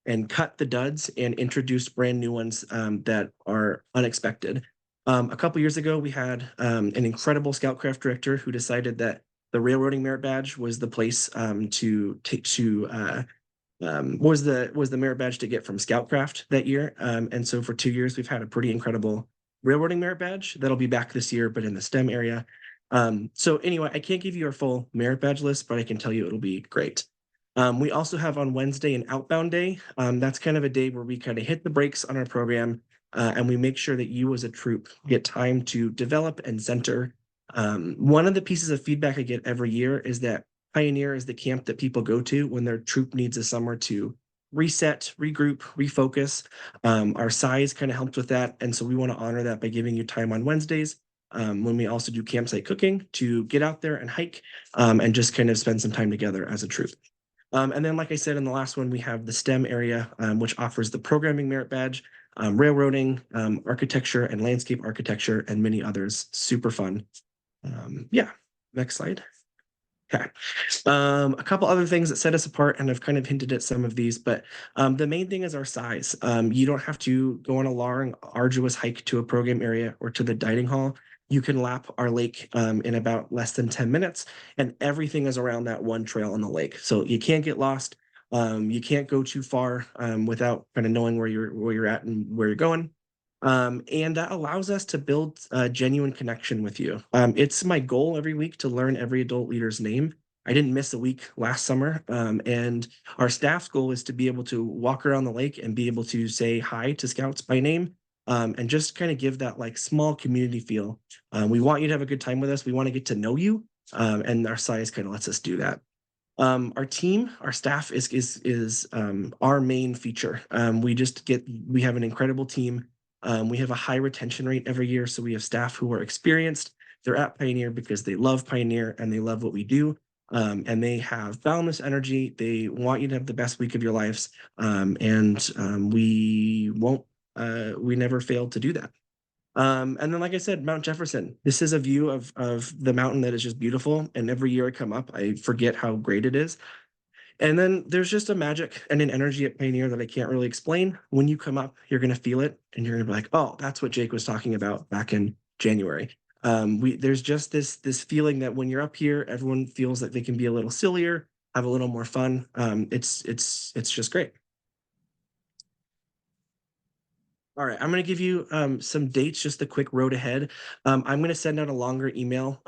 and cut the duds and introduced brand new ones that are unexpected. A couple years ago, we had an incredible Scoutcraft director who decided that the railroading merit badge was the place to take to was the merit badge to get from Scoutcraft that year. And so for 2 years, we've had a pretty incredible railroading merit badge that'll be back this year, but in the STEM area. So anyway, I can't give you our full merit badge list, but I can tell you it'll be great. We also have on Wednesday an outbound day. That's kind of a day where we kind of hit the brakes on our program and we make sure that you as a troop get time to develop and center. One of the pieces of feedback I get every year is that Pioneer is the camp that people go to when their troop needs a summer to reset, regroup, refocus. Our size kind of helped with that. And so we want to honor that by giving you time on Wednesdays when we also do campsite cooking to get out there and hike and just kind of spend some time together as a troop. And then, like I said, in the last one, we have the STEM area, which offers the programming merit badge, railroading, architecture and landscape architecture, and many others. Super fun. Yeah, next slide. Okay. A couple other things that set us apart, and I've kind of hinted at some of these, but the main thing is our size. You don't have to go on a long, arduous hike to a program area or to the dining hall. You can lap our lake in about less than 10 minutes, and everything is around that one trail on the lake. So you can't get lost. You can't go too far without kind of knowing where you're at and where you're going. And that allows us to build a genuine connection with you. It's my goal every week to learn every adult leader's name. I didn't miss a week last summer, and our staff's goal is to be able to walk around the lake and be able to say hi to scouts by name, and just kind of give that like small community feel. We want you to have a good time with us. We want to get to know you, and our size kind of lets us do that. Our team, our staff is our main feature. We have an incredible team. We have a high retention rate every year, so we have staff who are experienced. They're at Pioneer because they love Pioneer and they love what we do. And they have boundless energy. They want you to have the best week of your lives. We never fail to do that. And then, like I said, Mount Jefferson. This is a view of the mountain that is just beautiful. And every year I come up, I forget how great it is. And then there's just a magic and an energy at Pioneer that I can't really explain. When you come up, you're going to feel it, and you're going to be like, "Oh, that's what Jake was talking about back in January." There's just this feeling that when you're up here, everyone feels that they can be a little sillier, have a little more fun. It's just great. All right, I'm going to give you some dates, just a quick road ahead. I'm going to send out a longer email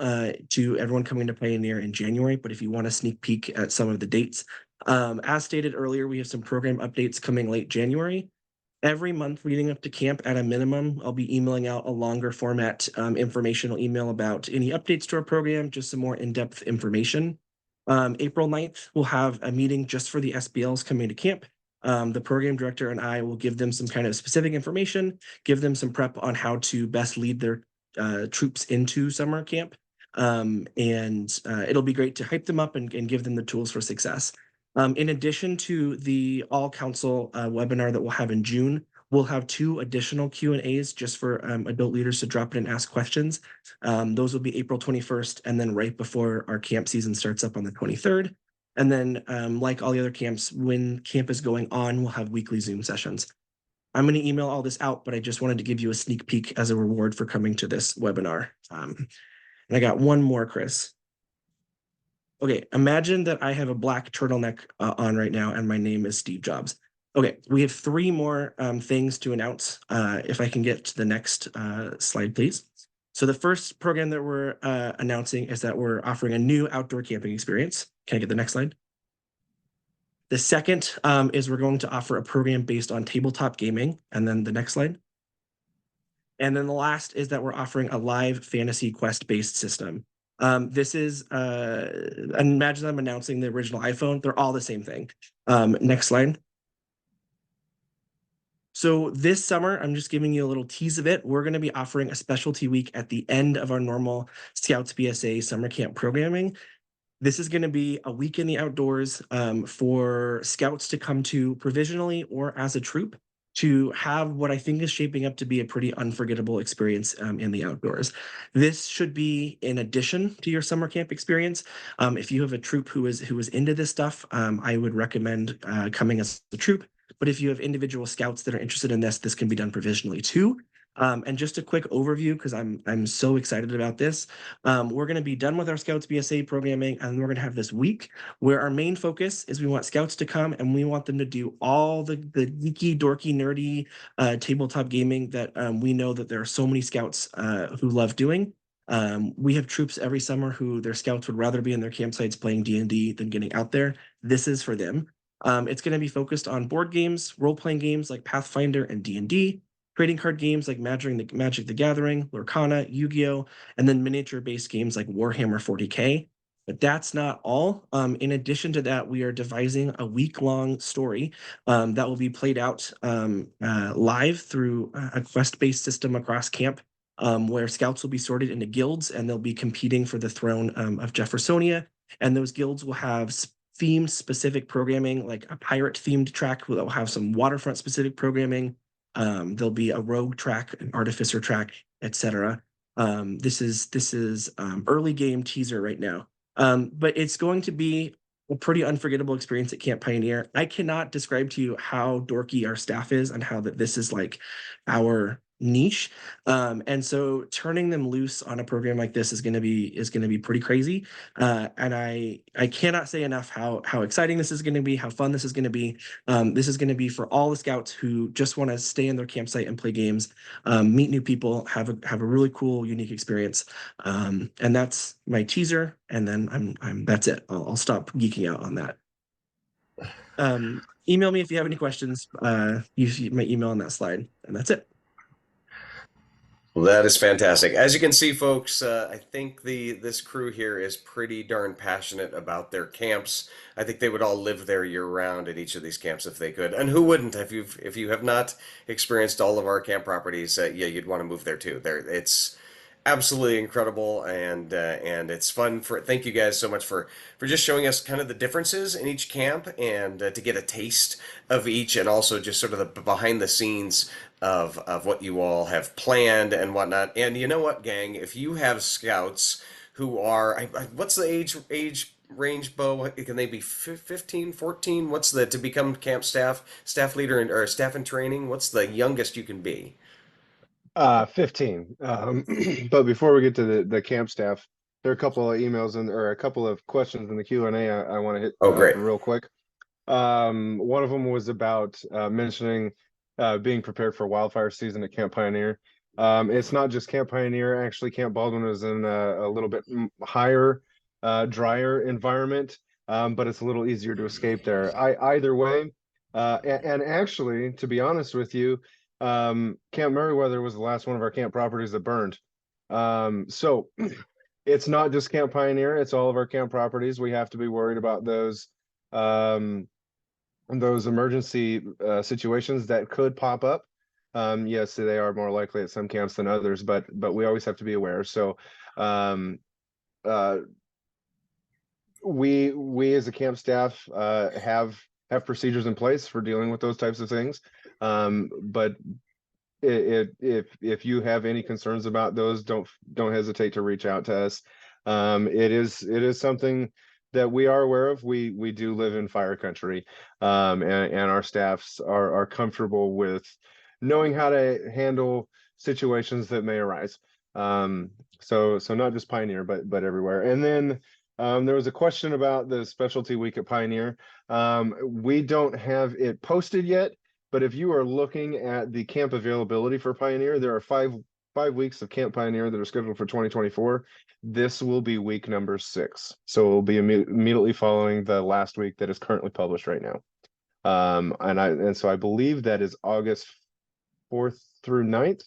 to everyone coming to Pioneer in January, but if you want a sneak peek at some of the dates, as stated earlier, we have some program updates coming late January. Every month leading up to camp, at a minimum, I'll be emailing out a longer format informational email about any updates to our program, just some more in-depth information. April 9th, we'll have a meeting just for the SBLs coming to camp. The program director and I will give them some kind of specific information, give them some prep on how to best lead their troops into summer camp. It'll be great to hype them up and give them the tools for success. In addition to the all council webinar that we'll have in June, we'll have 2 additional Q&As just for adult leaders to drop in and ask questions. Those will be April 21st, and then right before our camp season starts up on the 23rd. And then, like all the other camps, when camp is going on, we'll have weekly Zoom sessions. I'm going to email all this out, but I just wanted to give you a sneak peek as a reward for coming to this webinar. And I got one more, Chris. Okay, imagine that I have a black turtleneck on right now, and my name is Steve Jobs. Okay, we have 3 more things to announce. If I can get to the next slide, please. So the first program that we're announcing is that we're offering a new outdoor camping experience. Can I get the next slide? The second is we're going to offer a program based on tabletop gaming. And then the next slide. And then the last is that we're offering a live fantasy quest-based system. This is, imagine I'm announcing the original iPhone. They're all the same thing. Next slide. So this summer, I'm just giving you a little tease of it. We're going to be offering a specialty week at the end of our normal Scouts BSA summer camp programming. This is going to be a week in the outdoors for scouts to come to provisionally or as a troop to have what I think is shaping up to be a pretty unforgettable experience in the outdoors. This should be in addition to your summer camp experience. If you have a troop who is into this stuff, I would recommend coming as a troop. But if you have individual scouts that are interested in this, this can be done provisionally too. And just a quick overview, because I'm so excited about this. We're going to be done with our Scouts BSA programming, and we're going to have this week where our main focus is we want scouts to come and we want them to do all the geeky, dorky, nerdy tabletop gaming that we know that there are so many scouts who love doing. We have troops every summer who their scouts would rather be in their campsites playing D&D than getting out there. This is for them. It's going to be focused on board games, role-playing games like Pathfinder and D&D, trading card games like Magic the Gathering, Lorcana, Yu-Gi-Oh!, and then miniature-based games like Warhammer 40K. But that's not all. In addition to that, we are devising a week-long story that will be played out live through a quest-based system across camp, where scouts will be sorted into guilds, and they'll be competing for the throne of Jeffersonia. And those guilds will have themed specific programming, like a pirate themed track that will have some waterfront specific programming. There'll be a rogue track, an artificer track, etc. This is early game teaser right now. But it's going to be a pretty unforgettable experience at Camp Pioneer. I cannot describe to you how dorky our staff is and how that this is like our niche. And so turning them loose on a program like this is going to be pretty crazy. And I cannot say enough how exciting this is going to be, how fun this is going to be. This is going to be for all the scouts who just want to stay in their campsite and play games, meet new people, have a really cool, unique experience. And that's my teaser. And then I'm that's it. I'll stop geeking out on that. Email me if you have any questions. You see my email on that slide, and that's it. Well, that is fantastic. As you can see, folks, I think this crew here is pretty darn passionate about their camps. I think they would all live there year round at each of these camps if they could. And who wouldn't? If you have not experienced all of our camp properties, yeah, you'd want to move there too. It's absolutely incredible, and it's fun. Thank you guys so much for just showing us kind of the differences in each camp, and to get a taste of each, and also just sort of the behind the scenes of what you all have planned and whatnot. And you know what, gang, if you have scouts who are what's the age range, Bo? Can they be 15, 14? What's the to become camp staff leader, or staff in training? What's the youngest you can be? 15. But before we get to the camp staff, there are a couple of emails or a couple of questions in the Q&A I want to hit Oh, great. real quick. One of them was about mentioning being prepared for wildfire season at Camp Pioneer. It's not just Camp Pioneer. Actually, Camp Baldwin is in a little bit higher, drier environment, but it's a little easier to escape there. Either way, and actually, to be honest with you, Camp Merriweather was the last one of our camp properties that burned. So it's not just Camp Pioneer, it's all of our camp properties. We have to be worried about those emergency situations that could pop up. Yes, they are more likely at some camps than others, but we always have to be aware. So we as a camp staff have procedures in place for dealing with those types of things. But if you have any concerns about those, don't hesitate to reach out to us. It is something that we are aware of. We do live in fire country, and our staffs are comfortable with knowing how to handle situations that may arise. So not just Pioneer, but everywhere. And then there was a question about the specialty week at Pioneer. We don't have it posted yet, but if you are looking at the camp availability for Pioneer, there are five weeks of Camp Pioneer that are scheduled for 2024. This will be week number 6. So it will be immediately following the last week that is currently published right now. And so I believe that is August 4th through 9th.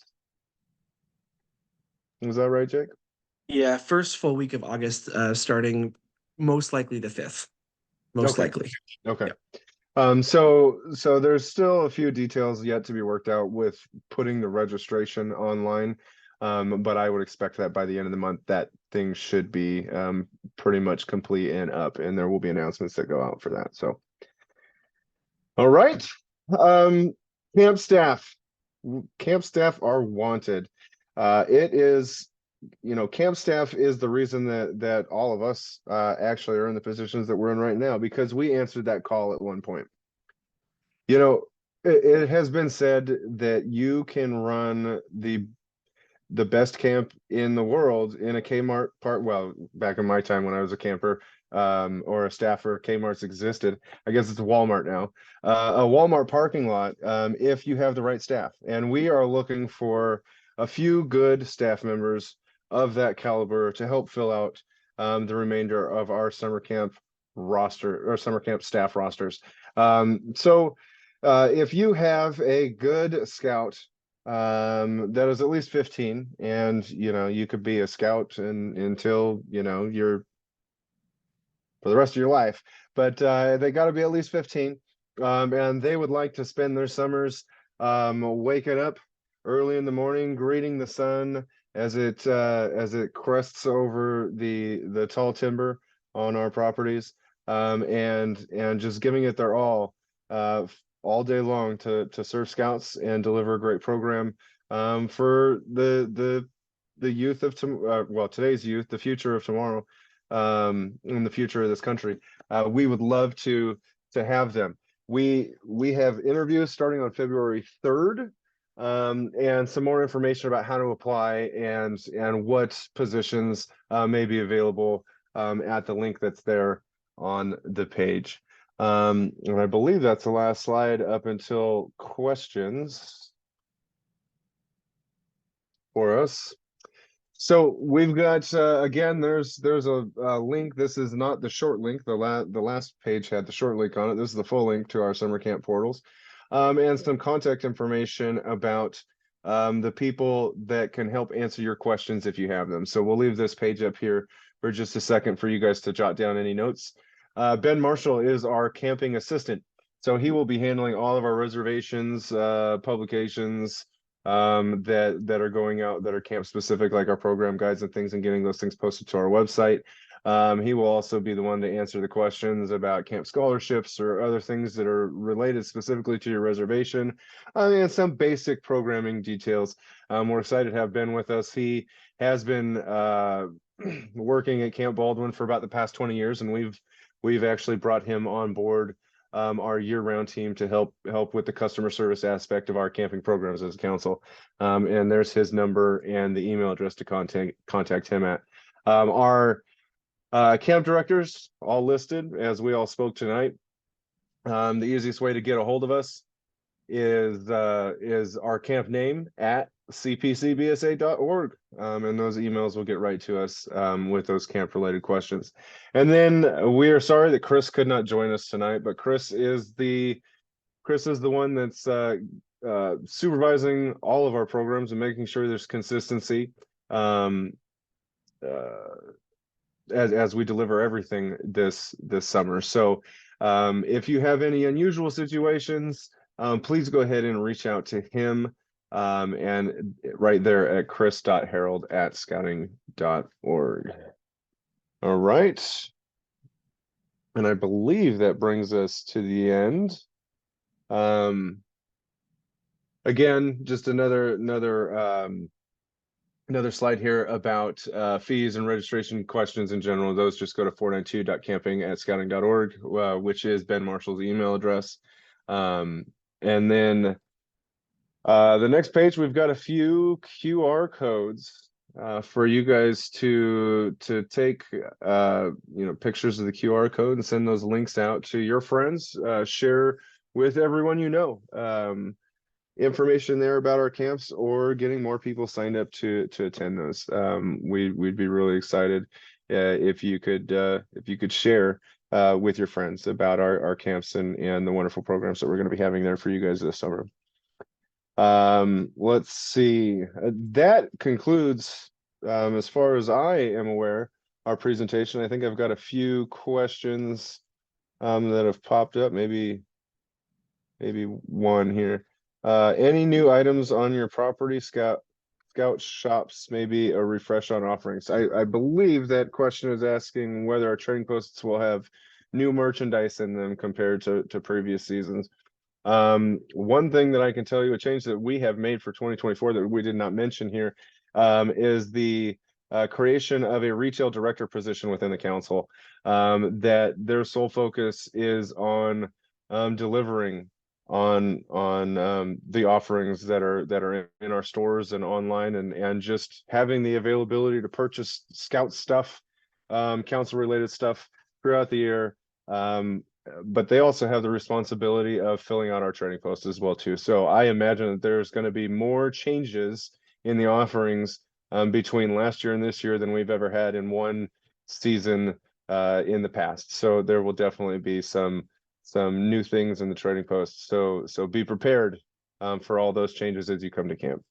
Was that right, Jake? Yeah, first full week of August, starting most likely the 5th. Most likely. Okay. Yeah. So there's still a few details yet to be worked out with putting the registration online. But I would expect that by the end of the month, that thing should be pretty much complete and up, and there will be announcements that go out for that. So, all right. Camp staff. Camp staff are wanted. It is, camp staff is the reason that all of us actually are in the positions that we're in right now, because we answered that call at one point. It has been said that you can run the best camp in the world in a Kmart part. Well, back in my time when I was a camper or a staffer, Kmart's existed. I guess it's a Walmart now. A Walmart parking lot, if you have the right staff. And we are looking for a few good staff members of that caliber to help fill out the remainder of our summer camp roster or summer camp staff rosters. So if you have a good scout that is at least 15, and you could be a scout until you're for the rest of your life, but they got to be at least 15, and they would like to spend their summers waking up early in the morning, greeting the sun as it crests over the tall timber on our properties, and just giving it their all day long to serve scouts and deliver a great program for the youth of today's youth, the future of tomorrow. in the future of this country. We would love to have them. We have interviews starting on February 3rd, and some more information about how to apply and what positions may be available at the link that's there on the page. And I believe that's the last slide up until questions for us. So we've got again. There's a link. This is not the short link. The last page had the short link on it. This is the full link to our summer camp portals, and some contact information about the people that can help answer your questions if you have them. So we'll leave this page up here for just a second for you guys to jot down any notes. Ben Marshall is our camping assistant, so he will be handling all of our reservations, publications that are going out that are camp specific, like our program guides and things, and getting those things posted to our website. He will also be the one to answer the questions about camp scholarships or other things that are related specifically to your reservation, and some basic programming details. We're excited to have Ben with us. He has been working at Camp Baldwin for about the past 20 years, and we've actually brought him on board our year-round team to help with the customer service aspect of our camping programs as a council. And there's his number and the email address to contact him at. Our camp directors all listed as we all spoke tonight. The easiest way to get a hold of us is our camp name at cpcbsa.org, and those emails will get right to us with those camp related questions. And then we are sorry that Chris could not join us tonight, but Chris is the one that's supervising all of our programs and making sure there's consistency as we deliver everything this summer. So if you have any unusual situations, please go ahead and reach out to him, and right there at chris.harold@scouting.org. All right. And I believe that brings us to the end. Again, just another slide here about fees and registration questions in general. Those just go to 492.camping@scouting.org, which is Ben Marshall's email address. And then the next page, we've got a few QR codes for you guys to take pictures of the QR code and send those links out to your friends. Share with everyone you know. Information there about our camps or getting more people signed up to attend those. We'd be really excited if you could share with your friends about our camps and the wonderful programs that we're going to be having there for you guys this summer. Let's see. That concludes, as far as I am aware, our presentation. I think I've got a few questions that have popped up. Maybe one here. Any new items on your property, Scout shops, maybe a refresh on offerings? I believe that question is asking whether our trading posts will have new merchandise in them compared to previous seasons. One thing that I can tell you, a change that we have made for 2024 that we did not mention here, is the creation of a retail director position within the council, that their sole focus is on delivering on the offerings that are in our stores and online, and just having the availability to purchase Scout stuff, council related stuff throughout the year. But they also have the responsibility of filling out our trading posts as well too. So I imagine that there's going to be more changes in the offerings between last year and this year than we've ever had in one season in the past. So there will definitely be some new things in the trading posts. So be prepared for all those changes as you come to camp.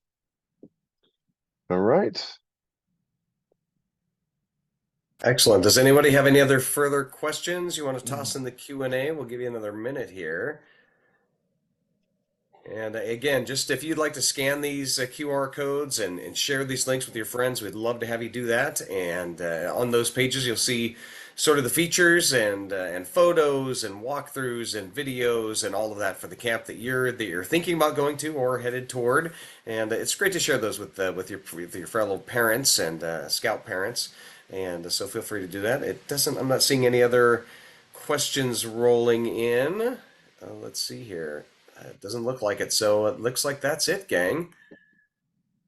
All right. Excellent. Does anybody have any other further questions you want to toss in the Q&A? We'll give you another minute here. And again, just if you'd like to scan these QR codes and share these links with your friends, we'd love to have you do that. And on those pages, you'll see sort of the features and photos and walkthroughs and videos and all of that for the camp that you're thinking about going to or headed toward. And it's great to share those with your fellow parents and Scout parents. And so feel free to do that. I'm not seeing any other questions rolling in. Let's see here. It doesn't look like it. So it looks like that's it, gang.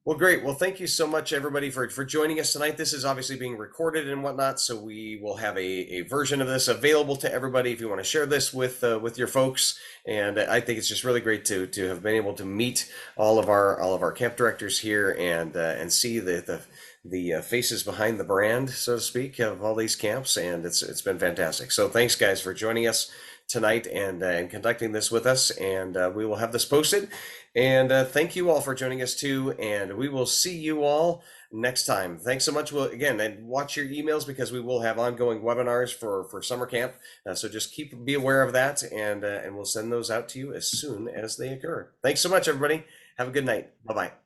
Well, great. Well, thank you so much, everybody, for joining us tonight. This is obviously being recorded and whatnot, so we will have a version of this available to everybody if you want to share this with your folks. And I think it's just really great to have been able to meet all of our camp directors here and see the faces behind the brand, so to speak, of all these camps, and it's been fantastic. So thanks, guys, for joining us tonight and conducting this with us. And we will have this posted. And thank you all for joining us too. And we will see you all next time. Thanks so much. Well, again, and watch your emails because we will have ongoing webinars for summer camp. So just be aware of that, and we'll send those out to you as soon as they occur. Thanks so much, everybody. Have a good night. Bye bye.